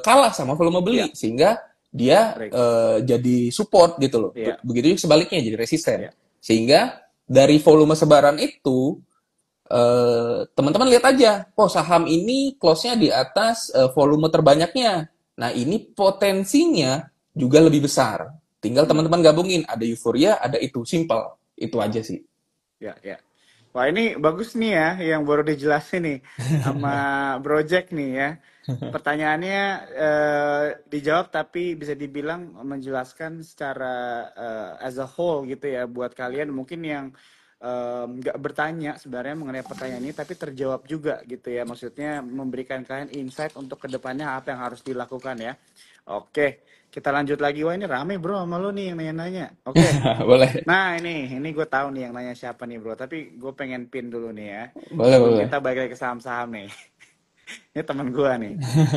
kalah sama volume beli Ya. sehingga dia Break. jadi support gitu loh. Ya. Begitu juga sebaliknya jadi resisten. Ya. Sehingga dari volume sebaran itu teman-teman lihat aja, oh saham ini close-nya di atas volume terbanyaknya. Nah, ini potensinya juga lebih besar. Tinggal Hmm. teman-teman gabungin, ada euforia, ada itu, simple. Itu aja sih. Ya. Ya. Wah, ini bagus nih ya yang baru dijelasin nih sama Bro Jack nih ya. Pertanyaannya dijawab tapi bisa dibilang menjelaskan secara as a whole gitu ya buat kalian mungkin yang nggak bertanya sebenarnya mengenai pertanyaan ini tapi terjawab juga gitu ya. Maksudnya memberikan kalian insight untuk kedepannya apa yang harus dilakukan ya. Oke, kita lanjut lagi. Wah, ini rame bro sama lu nih yang nanya-nanya. Oke. Boleh. Nah, ini gue tahu nih yang nanya siapa nih bro. Tapi gue pengen pin dulu nih ya. Boleh, Sebelum boleh. kita balik lagi ke saham-saham nih. Ini teman gue nih.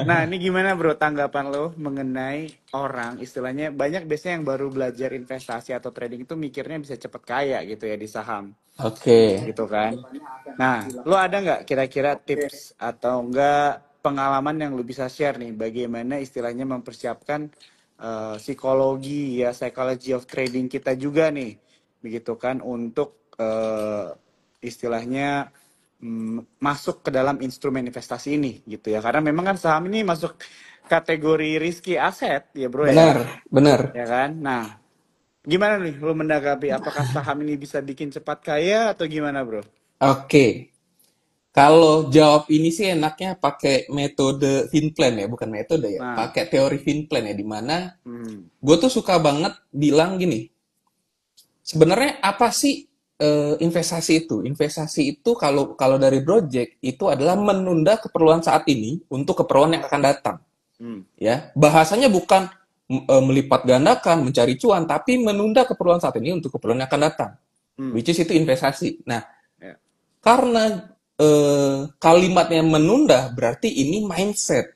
Nah, ini gimana bro tanggapan lo mengenai orang istilahnya banyak biasanya yang baru belajar investasi atau trading itu mikirnya bisa cepet kaya gitu ya di saham Oke. gitu kan. Nah, lo ada nggak kira-kira tips atau enggak pengalaman yang lo bisa share nih bagaimana istilahnya mempersiapkan psikologi ya psychology of trading kita juga nih begitu kan untuk istilahnya masuk ke dalam instrumen investasi ini gitu ya karena memang kan saham ini masuk kategori risky aset ya bro ya Benar, benar. ya kan. Nah, gimana nih lo menanggapi apakah saham ini bisa bikin cepat kaya atau gimana bro? Oke. Kalau jawab ini sih enaknya pakai metode Finplan ya, bukan metode ya. Nah, Pakai teori Finplan ya, di mana hmm, gue tuh suka banget bilang gini, sebenarnya apa sih investasi itu? Investasi itu kalau kalau dari Project itu adalah menunda keperluan saat ini untuk keperluan yang akan datang. hmm, Ya, bahasanya bukan melipat gandakan, mencari cuan, tapi menunda keperluan saat ini untuk keperluan yang akan datang. hmm, Which is itu investasi. Nah, ya, karena kalimatnya menunda berarti ini mindset,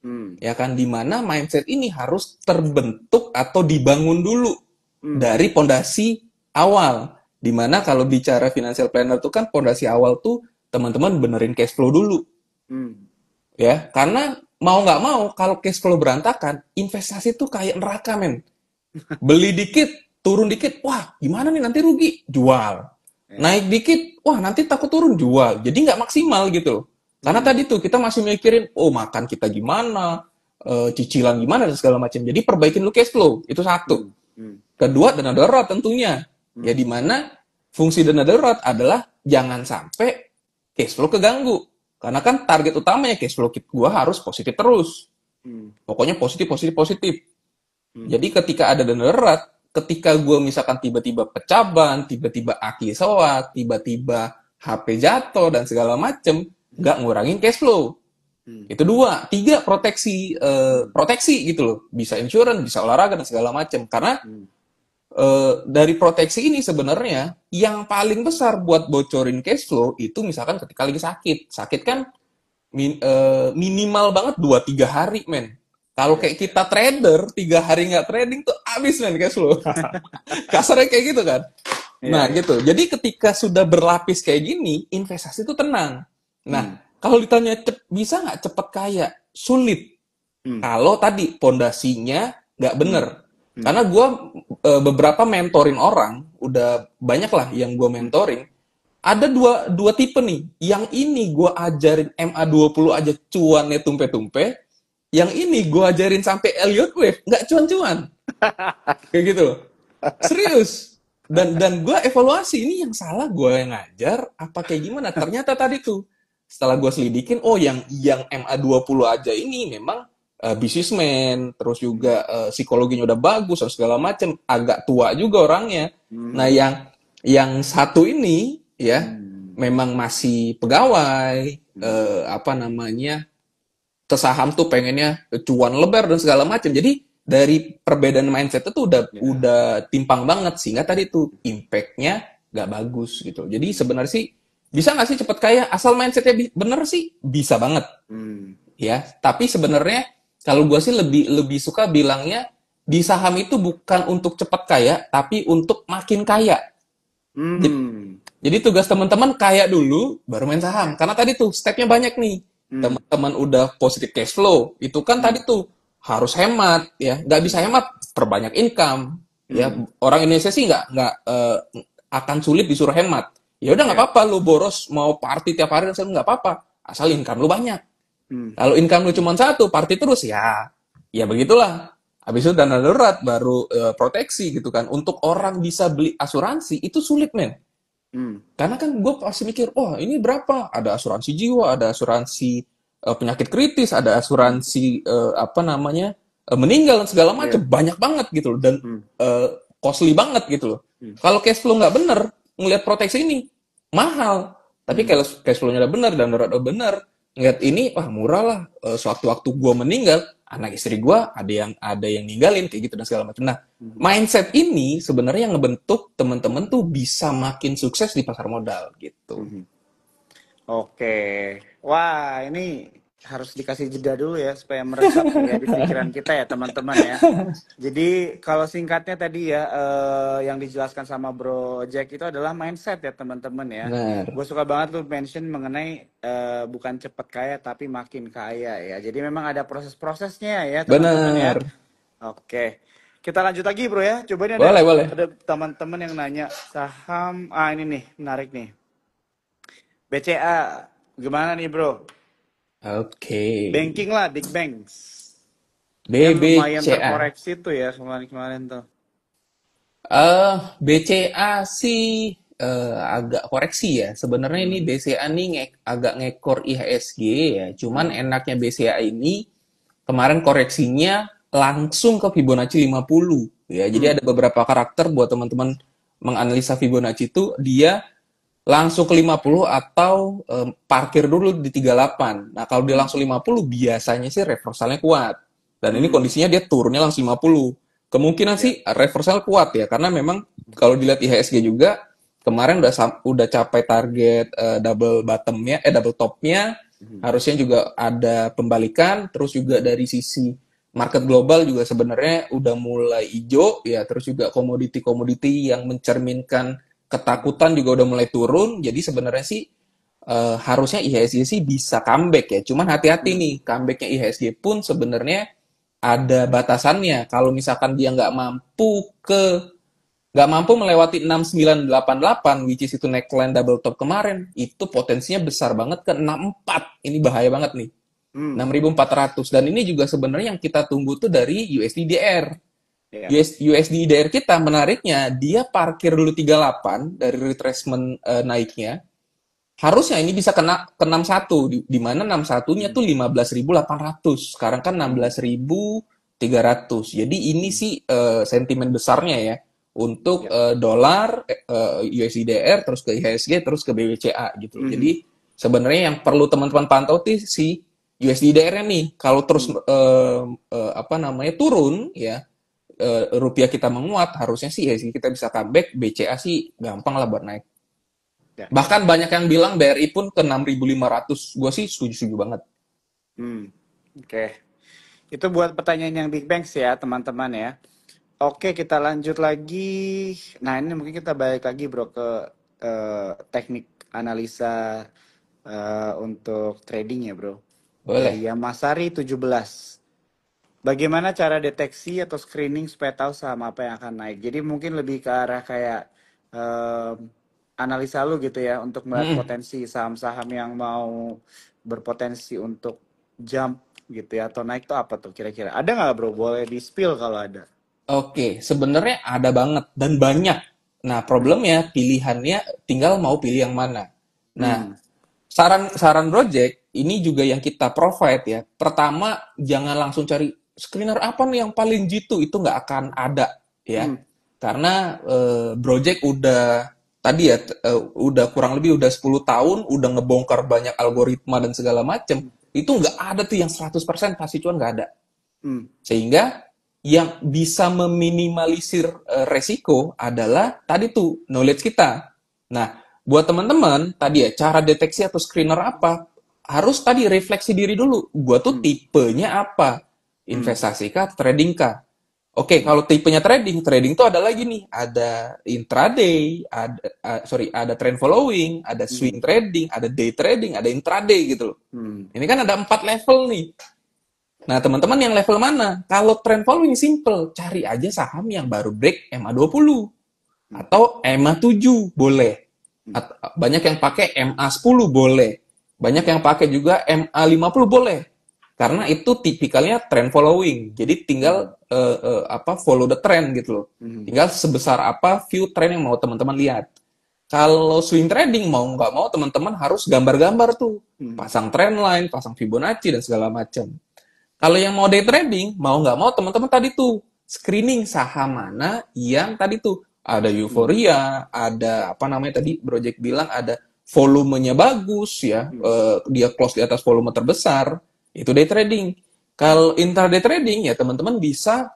hmm, ya kan? Dimana mindset ini harus terbentuk atau dibangun dulu hmm, dari pondasi awal. Dimana kalau bicara financial planner tuh kan pondasi awal tuh teman-teman benerin cash flow dulu, hmm, ya. Karena mau nggak mau kalau cash flow berantakan, investasi tuh kayak neraka men. Beli dikit, turun dikit, wah gimana nih nanti rugi, jual. ya, Naik dikit, wah nanti takut turun, jual. Jadi nggak maksimal gitu loh. Karena hmm, tadi tuh kita masih mikirin, oh makan kita gimana, cicilan gimana dan segala macam. Jadi perbaikin lu cash flow, itu satu. hmm, hmm, Kedua, dana darurat tentunya. Ya hmm, di mana fungsi dana darurat adalah jangan sampai cash flow keganggu. Karena kan target utamanya cash flow gua harus positif terus. hmm, Pokoknya positif, positif, positif. hmm, Jadi ketika ada dana darurat, ketika gue misalkan tiba-tiba pecah ban, tiba-tiba aki soak, tiba-tiba HP jatuh dan segala macem, nggak ngurangin cash flow. hmm, Itu dua, tiga proteksi hmm, proteksi gitu loh. Bisa insurance, bisa olahraga dan segala macem. Karena hmm, dari proteksi ini sebenarnya yang paling besar buat bocorin cash flow itu misalkan ketika lagi sakit. Sakit kan ya, minimal banget 2-3 hari men. Kalau ya, kayak kita trader 3 hari nggak trading tuh abis men cash flow. Kasarnya kayak gitu kan. ya, Nah ya, gitu. Jadi ketika sudah berlapis kayak gini, investasi itu tenang. Nah hmm, kalau ditanya bisa nggak cepet kaya, sulit. Hmm. Kalau tadi pondasinya nggak bener. Hmm. Hmm. Karena gue beberapa mentorin orang, udah banyak lah yang gue Hmm. mentoring. Ada dua tipe nih. Yang ini gue ajarin MA20 aja cuannya tumpe-tumpe. Yang ini gue ajarin sampai Elliott Wave, nggak cuan-cuan. Kayak gitu loh. Serius. Dan gue evaluasi, ini yang salah gue yang ngajar, apa kayak gimana? Ternyata tadi tuh, setelah gue selidikin, oh yang MA20 aja ini memang businessman, terus juga psikologinya udah bagus dan segala macem, agak tua juga orangnya. Nah, Hmm. yang satu ini ya Hmm. memang masih pegawai, Hmm. apa namanya, ke saham tuh pengennya cuan lebar dan segala macam. Jadi dari perbedaan mindset itu Ya. udah timpang banget sehingga tadi tuh impactnya nggak bagus gitu. Jadi sebenarnya sih bisa nggak sih cepet kaya asal mindsetnya bener sih bisa banget Hmm. ya. Tapi sebenarnya kalau gue sih lebih lebih suka bilangnya di saham itu bukan untuk cepet kaya tapi untuk makin kaya. Jadi, Hmm. jadi tugas teman-teman kaya dulu baru main saham. Karena tadi tuh stepnya banyak nih. Hmm. Teman-teman udah positif cash flow, itu kan Hmm. tadi tuh harus hemat ya. Nggak bisa Hmm. hemat, perbanyak income. Ya, Hmm. orang Indonesia sih nggak akan sulit disuruh hemat. Ya udah nggak Ya. apa-apa lu boros mau party tiap hari dan nggak apa-apa. Asal income lu banyak. Hmm. Kalau income lu cuma satu, party terus ya, ya begitulah. Habis itu dana darurat baru proteksi gitu kan. Untuk orang bisa beli asuransi itu sulit men. Hmm. Karena kan gue pasti mikir, oh ini berapa? Ada asuransi jiwa, ada asuransi penyakit kritis, ada Hmm. asuransi apa namanya meninggal dan segala macam, Ya. banyak banget gitu loh, dan Hmm. eh, costly banget gitu loh. Hmm. Kalau cash flow nggak bener, ngelihat proteksi ini mahal. Tapi Hmm. kalau cash flow-nya udah bener dan udah bener, ngeliat ini wah murah lah. Sewaktu-waktu gue meninggal, anak istri gue ada yang ninggalin kayak gitu dan segala macam. Nah, Hmm. mindset ini sebenarnya yang ngebentuk teman-teman tuh bisa makin sukses di pasar modal gitu. Hmm. Oke. Wah, ini harus dikasih jeda dulu ya supaya meresap nih ya di pikiran kita ya teman-teman ya. Jadi kalau singkatnya tadi ya yang dijelaskan sama Bro Jack itu adalah mindset ya teman-teman ya. Benar. Gue suka banget lu mention mengenai bukan cepet kaya tapi makin kaya ya. Jadi memang ada proses-prosesnya ya teman-teman ya. Benar. Oke. Kita lanjut lagi Bro ya. Coba ini ada Boleh, boleh. ada teman-teman yang nanya saham. Ah ini nih menarik nih. BCA gimana nih Bro? Oke. Banking lah, big banks. Kan lumayan BBCA. terkoreksi tuh ya kemarin-kemarin tuh. BCA sih agak koreksi ya. Sebenarnya ini Hmm. BCA nih agak ngekor IHSG ya. Cuman Hmm. enaknya BCA ini kemarin koreksinya langsung ke Fibonacci 50 ya. Jadi Hmm. ada beberapa karakter buat teman-teman menganalisa Fibonacci itu dia langsung ke 50 atau parkir dulu di 38. Nah, kalau dia Hmm. langsung 50 biasanya sih reversalnya kuat. Dan ini Hmm. kondisinya dia turunnya langsung 50. Kemungkinan Ya. sih reversal kuat ya karena memang kalau dilihat IHSG juga kemarin udah capai target double bottomnya double topnya, Hmm. harusnya juga ada pembalikan, terus juga dari sisi market global juga sebenarnya udah mulai hijau ya, terus juga komoditi-komoditi yang mencerminkan ketakutan juga udah mulai turun. Jadi sebenarnya sih harusnya IHSG sih bisa comeback ya. Cuman hati-hati Hmm. nih, comebacknya IHSG pun sebenarnya ada batasannya. Kalau misalkan dia nggak mampu melewati 6988, which is itu neckline double top kemarin, itu potensinya besar banget ke 64. Ini bahaya banget nih. Hmm. 6400. Dan ini juga sebenarnya yang kita tunggu tuh dari USD-DR. Ya. USD-DR kita menariknya, dia parkir dulu 38 dari retracement naiknya. Harusnya ini bisa kena ke 61, di mana 61-nya Hmm. tuh 15.800. Sekarang kan Hmm. 16.300. Jadi ini Hmm. sih sentimen besarnya ya untuk Ya. dolar, USD-DR, terus ke IHSG, terus ke BBCA gitu loh. Hmm. Jadi sebenarnya yang perlu teman-teman pantau tuh si USD-DR-nya nih. Kalau terus Hmm. apa namanya turun ya, rupiah kita menguat, harusnya sih IHSG kita bisa comeback, BCA sih gampang lah buat naik. Ya. Bahkan banyak yang bilang BRI pun ke 6.500. Gue sih setuju-setuju banget. Hmm. Oke. Itu buat pertanyaan yang Big Bang sih ya teman-teman ya. Oke, kita lanjut lagi. Nah, ini mungkin kita balik lagi bro ke teknik analisa untuk trading ya bro. Dari Boleh. Yamasari 17. Bagaimana cara deteksi atau screening supaya tahu saham apa yang akan naik? Jadi mungkin lebih ke arah kayak em, analisa lu gitu ya untuk melihat Mm-mm. potensi saham-saham yang mau berpotensi untuk jump gitu ya atau naik tuh apa tuh kira-kira? Ada nggak bro? Boleh di spill kalau ada. Oke, sebenarnya ada banget dan banyak. Nah, Hmm. problemnya pilihannya tinggal mau pilih yang mana. Nah, Hmm. saran Project ini juga yang kita provide ya. Pertama, jangan langsung cari screener apa nih yang paling jitu, itu nggak akan ada ya. Hmm. Karena Project udah tadi ya udah kurang lebih udah 10 tahun udah ngebongkar banyak algoritma dan segala macem. Itu nggak ada tuh yang 100% pasti cuan nggak ada. Hmm. Sehingga yang bisa meminimalisir resiko adalah tadi tuh knowledge kita. Nah, buat teman-teman tadi ya cara deteksi atau screener apa harus tadi refleksi diri dulu. Gua tuh Hmm. tipenya apa? Hmm. Investasi kah, trading kah? Oke, Hmm. kalau tipenya trading, trading tuh ada lagi nih, ada intraday, ada trend following, ada Hmm. swing trading, ada day trading, ada intraday gitu loh. Hmm. Ini kan ada 4 level nih. Nah, teman-teman yang level mana? Kalau trend following simple, cari aja saham yang baru break MA20 Hmm. atau MA7 boleh. Hmm. Banyak yang pakai MA10 boleh. Banyak yang pakai juga MA50 boleh. Karena itu tipikalnya trend following. Jadi Hmm. tinggal apa follow the trend gitu loh. Hmm. Tinggal sebesar apa view trend yang mau teman-teman lihat. Kalau swing trading mau nggak mau teman-teman harus gambar-gambar tuh. Hmm. Pasang trend line, pasang Fibonacci dan segala macam. Kalau yang mau day trading, mau nggak mau teman-teman tadi tuh screening saham mana yang tadi tuh ada Hmm. euforia, ada apa namanya tadi Project bilang ada volumenya bagus ya, Hmm. dia close di atas volume terbesar, itu day trading. Hmm. Kalau intraday trading ya teman-teman bisa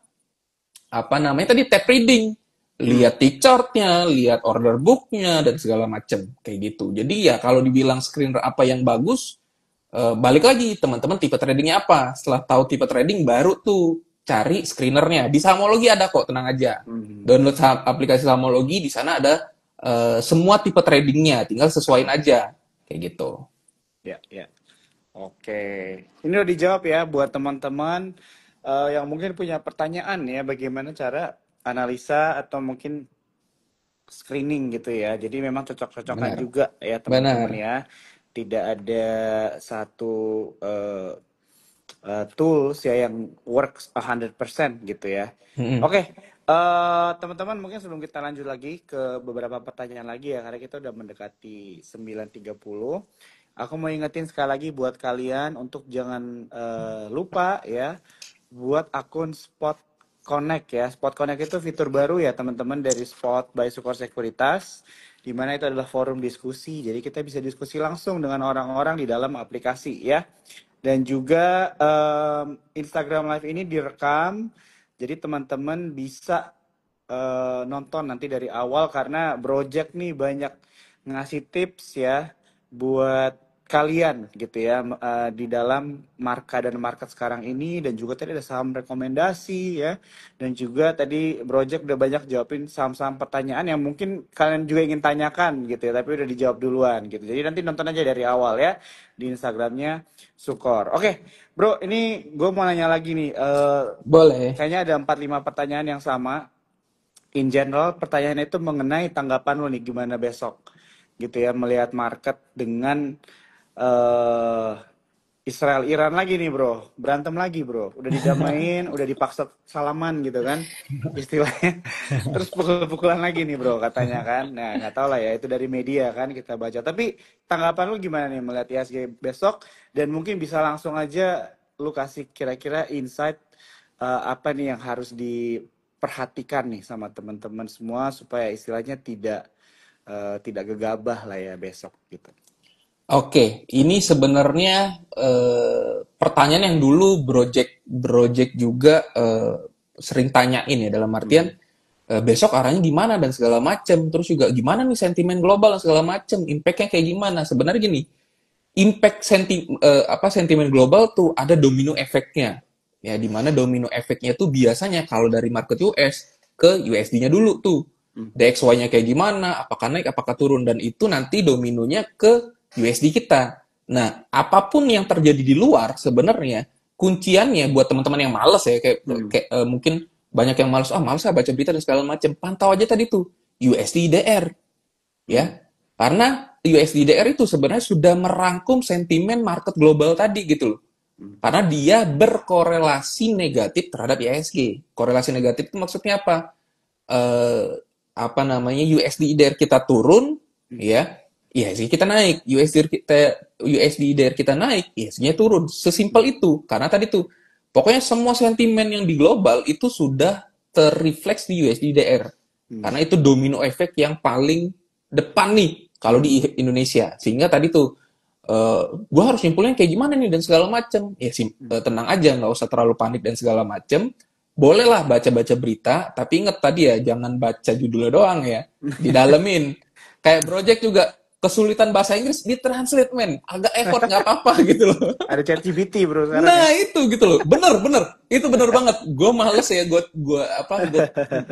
apa namanya tadi tap reading, Hmm. lihat tick chartnya, lihat order booknya dan segala macam kayak gitu. Jadi ya kalau dibilang screener apa yang bagus, balik lagi teman-teman tipe tradingnya apa. Setelah tahu tipe trading baru tuh cari screenernya. Di Samologi ada kok, tenang aja. Hmm. Download aplikasi Samologi, di sana ada semua tipe tradingnya, tinggal sesuaiin aja kayak gitu. Ya, ya. Oke, ini udah dijawab ya buat teman-teman yang mungkin punya pertanyaan ya, bagaimana cara analisa atau mungkin screening gitu ya. Jadi memang cocok-cocokan Benar, juga ya teman-teman benar. ya. Tidak ada satu tools ya yang works 100% gitu ya. Mm-mm. Oke, teman-teman mungkin sebelum kita lanjut lagi ke beberapa pertanyaan lagi ya, karena kita udah mendekati 9.30. Aku mau ingetin sekali lagi buat kalian untuk jangan lupa ya buat akun Spot Connect ya. Spot Connect itu fitur baru ya teman-teman dari Spot by Sukor Sekuritas, di mana itu adalah forum diskusi. Jadi kita bisa diskusi langsung dengan orang-orang di dalam aplikasi ya. Dan juga Instagram Live ini direkam, jadi teman-teman bisa nonton nanti dari awal karena Project nih banyak ngasih tips ya buat kalian gitu ya di dalam dan market sekarang ini dan juga tadi ada saham rekomendasi ya dan juga tadi Project udah banyak jawabin saham-saham pertanyaan yang mungkin kalian juga ingin tanyakan gitu ya tapi udah dijawab duluan gitu jadi nanti nonton aja dari awal ya di Instagramnya Sukor. Oke, bro, ini gue mau nanya lagi nih. Boleh. Kayaknya ada 4-5 pertanyaan yang sama. In general, pertanyaannya itu mengenai tanggapan lo nih gimana besok, gitu ya, melihat market dengan eh Israel Iran lagi nih bro, berantem lagi bro, udah didamain, udah dipaksa salaman gitu kan, istilahnya, terus pukul-pukulan lagi nih bro katanya kan, nah nggak tahu lah ya itu dari media kan kita baca, tapi tanggapan lu gimana nih melihat ISG besok dan mungkin bisa langsung aja lu kasih kira-kira insight apa nih yang harus diperhatikan nih sama teman-teman semua supaya istilahnya tidak gegabah lah ya besok gitu. Oke, ini sebenarnya pertanyaan yang dulu Project juga sering tanyain ya dalam artian Hmm. besok arahnya gimana dan segala macam. Terus juga gimana nih sentimen global dan segala macam, impactnya kayak gimana? Sebenarnya gini, sentimen global tuh ada domino efeknya. Ya, di mana domino efeknya tuh biasanya kalau dari market US ke USD-nya dulu tuh. Hmm. DXY-nya kayak gimana, apakah naik, apakah turun dan itu nanti dominonya ke USD kita. Nah, apapun yang terjadi di luar sebenarnya kunciannya buat teman-teman yang males ya Hmm. mungkin banyak yang males males baca berita dan segala macam. Pantau aja tadi tuh USDDR ya. Hmm. Karena USDDR itu sebenarnya sudah merangkum sentimen market global tadi gitu loh. Hmm. Karena dia berkorelasi negatif terhadap IHSG. Korelasi negatif itu maksudnya apa? eh, Apa namanya USD kita turun Hmm. ya IHSG kita naik USD kita naik IHSG-nya turun Hmm. sesimpel itu karena tadi tuh pokoknya semua sentimen yang di global itu sudah terrefleks di USD Hmm. karena itu domino efek yang paling depan nih kalau Hmm. di Indonesia sehingga tadi tuh gue harus nyimpulin kayak gimana nih dan segala macem ya Hmm. tenang aja nggak usah terlalu panik dan segala macem bolehlah baca-baca berita tapi inget tadi ya jangan baca judulnya doang ya didalemin kayak project juga kesulitan bahasa Inggris ditranslate men agak effort nggak apa-apa gitu loh. Ada ChatGPT bro sekarang ya. Nah itu gitu loh, bener itu bener banget. Gue males ya, gue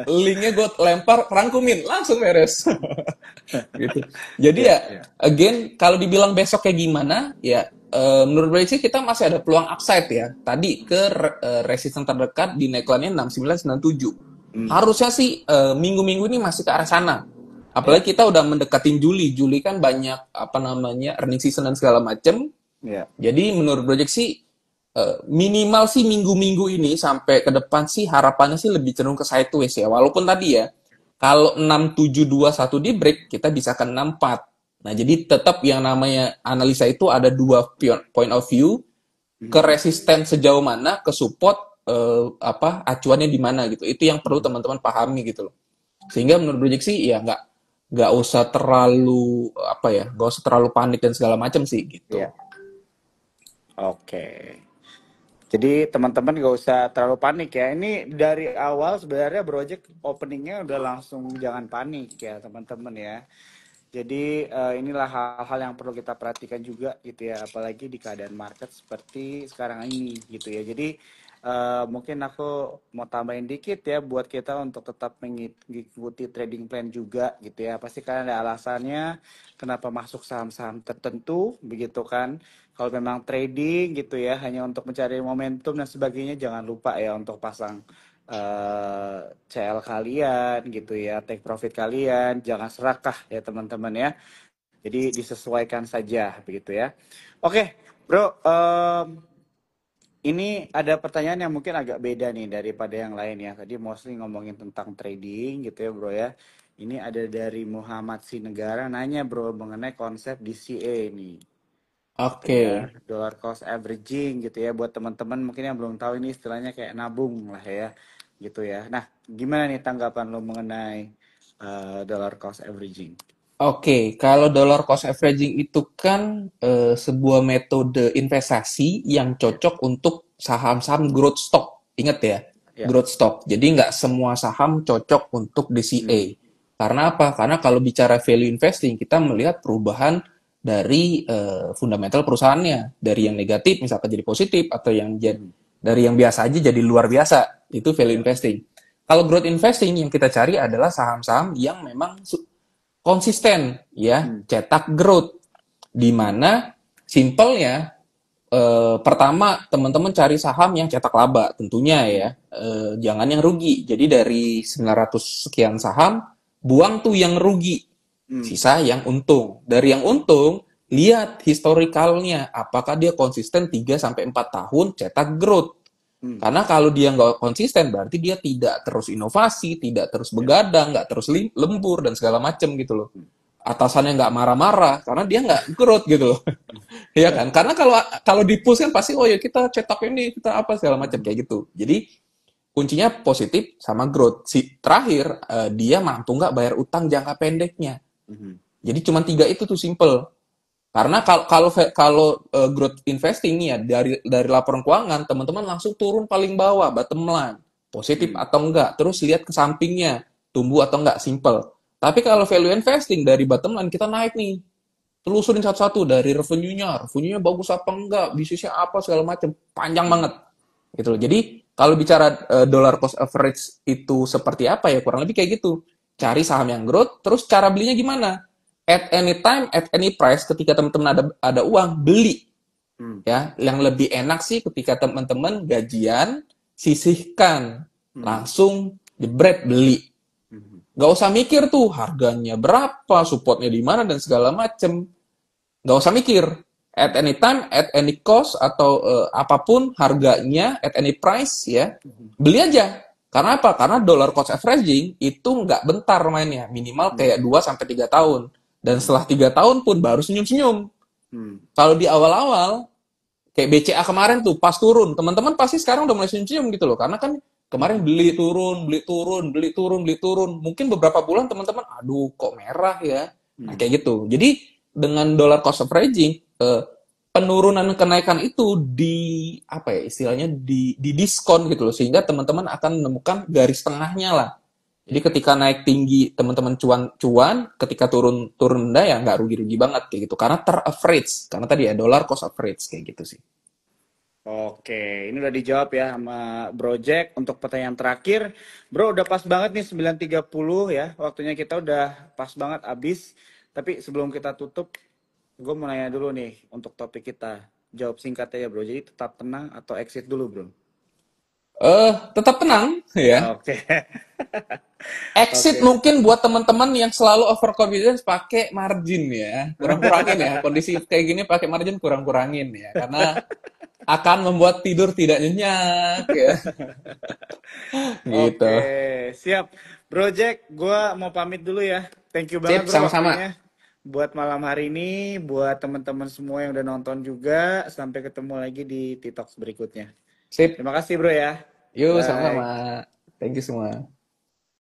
linknya gue lempar, rangkumin, langsung beres. Gitu. Jadi Iya, ya, iya. again kalau dibilang besok kayak gimana, ya menurut gue sih kita masih ada peluang upside ya. Tadi ke resistance terdekat di neckline-nya 6997. Hmm. Harusnya sih minggu-minggu ini masih ke arah sana. Iya, Apalagi kita udah mendekatin Juli. Juli kan banyak apa namanya earning season dan segala macem. iya. Jadi menurut Project sih minimal sih minggu-minggu ini sampai ke depan sih harapannya sih lebih cenderung ke sideways ya. Walaupun tadi ya kalau 6721 di break kita bisa ke 64. Nah, jadi tetap yang namanya analisa itu ada dua point of view, ke Hmm. resisten sejauh mana, ke support apa acuannya di mana gitu. Itu yang perlu Hmm. teman-teman pahami gitu loh. Sehingga menurut Project sih ya nggak usah terlalu apa ya, nggak usah terlalu panik dan segala macam sih gitu. Iya. Oke. Jadi teman-teman gak usah terlalu panik ya. Ini dari awal sebenarnya project openingnya udah langsung jangan panik ya teman-teman ya. Jadi inilah hal-hal yang perlu kita perhatikan juga gitu ya, apalagi di keadaan market seperti sekarang ini gitu ya. Jadi mungkin aku mau tambahin dikit ya buat kita untuk tetap mengikuti trading plan juga gitu ya. Pasti kan ada alasannya kenapa masuk saham-saham tertentu begitu kan. Kalau memang trading gitu ya, hanya untuk mencari momentum dan sebagainya, jangan lupa ya untuk pasang CL kalian gitu ya, take profit kalian, jangan serakah ya teman-teman ya. Jadi disesuaikan saja begitu ya. Oke, bro, ini ada pertanyaan yang mungkin agak beda nih daripada yang lain ya. Tadi mostly ngomongin tentang trading gitu ya bro ya. Ini ada dari Muhammad Sinegara nanya bro mengenai konsep DCA nih. Gitu Oke. ya, dollar cost averaging gitu ya. Buat teman-teman mungkin yang belum tahu ini istilahnya kayak nabung lah ya. Gitu ya. Nah, gimana nih tanggapan lo mengenai dollar cost averaging? Oke, kalau dollar cost averaging itu kan sebuah metode investasi yang Ya, cocok untuk saham-saham growth stock. Ingat ya, ya. growth stock. Jadi nggak semua saham cocok untuk DCA. Hmm. Karena apa? Karena kalau bicara value investing, kita melihat perubahan dari fundamental perusahaannya. Dari yang negatif misalkan jadi positif, atau Hmm. dari yang biasa aja jadi luar biasa. Itu value Ya. investing. Kalau growth investing yang kita cari adalah saham-saham yang memang konsisten ya Hmm. cetak growth di Hmm. mana simpelnya pertama teman-teman cari saham yang cetak laba tentunya ya Hmm. jangan yang rugi jadi dari 900 sekian saham buang tuh yang rugi Hmm. sisa yang untung dari yang untung lihat historikalnya apakah dia konsisten 3 sampai 4 tahun cetak growth Hmm. karena kalau dia nggak konsisten berarti dia tidak terus inovasi tidak terus Ya. begadang nggak terus lembur dan segala macem gitu loh Hmm. atasannya nggak marah-marah karena dia nggak growth gitu loh. Iya kan? Karena kalau kalau di-push kan pasti oh ya kita cetak ini, kita apa segala macam Hmm. kayak gitu. Jadi kuncinya positif sama growth. Si terakhir dia mampu nggak bayar utang jangka pendeknya. Hmm. Jadi cuma tiga itu tuh simple. Karena kalau growth investing nih ya dari laporan keuangan teman-teman langsung turun paling bawah bottom line positif Hmm. atau enggak terus lihat ke sampingnya tumbuh atau enggak simple. Tapi kalau value investing dari bottom line kita naik nih telusurin satu-satu dari revenue-nya bagus apa enggak, bisnisnya apa segala macam, panjang Hmm. banget gitu loh. Jadi kalau bicara dollar cost average itu seperti apa ya kurang lebih kayak gitu. Cari saham yang growth, terus cara belinya gimana? at any time, at any price, ketika teman-teman ada uang, beli. Hmm. Ya, yang lebih enak sih ketika teman-teman gajian, sisihkan, Hmm. langsung jebret beli. Hmm. Nggak usah mikir tuh harganya berapa, supportnya di mana dan segala macem. Nggak usah mikir. At any time, at any cost atau apapun harganya, at any price ya, Hmm. beli aja. Karena apa? Karena dollar cost averaging itu nggak bentar mainnya, minimal Hmm. kayak 2 sampai 3 tahun. Dan Hmm. setelah 3 tahun pun baru senyum-senyum. Hmm. Kalau di awal-awal kayak BCA kemarin tuh pas turun, teman-teman pasti sekarang udah mulai senyum-senyum gitu loh. Karena kan kemarin beli turun, beli turun, beli turun, beli turun. Mungkin beberapa bulan teman-teman, aduh kok merah ya. Nah Hmm. kayak gitu. Jadi dengan dollar cost averaging, penurunan kenaikan itu di apa ya istilahnya di diskon gitu loh, sehingga teman-teman akan menemukan garis tengahnya lah. Jadi ketika naik tinggi teman-teman cuan-cuan, ketika turun turun rendah ya nggak rugi-rugi banget kayak gitu. Karena ter-average, karena tadi ya dollar cost average kayak gitu sih. Oke, ini udah dijawab ya sama Bro Jack. Untuk pertanyaan terakhir, Bro udah pas banget nih 9.30 ya. Waktunya kita udah pas banget abis. Tapi sebelum kita tutup, gue mau nanya dulu nih untuk topik kita. Jawab singkat aja Bro. Jadi tetap tenang atau exit dulu Bro? Tetap tenang ya. Oke. Exit Oke. mungkin buat teman-teman yang selalu overconfidence pakai margin ya. Kurang-kurangin ya. Kondisi kayak gini pakai margin kurang-kurangin ya. Karena akan membuat tidur tidak nyenyak ya. Gitu. Oke, siap. Bro Jack, gue mau pamit dulu ya. Thank you banget Sip, bro sama-sama. waktunya. Buat malam hari ini, buat teman-teman semua yang udah nonton juga. Sampai ketemu lagi di TikTok berikutnya. Sip. Terima kasih bro ya. Yuk, sama-sama. Bye. Thank you semua.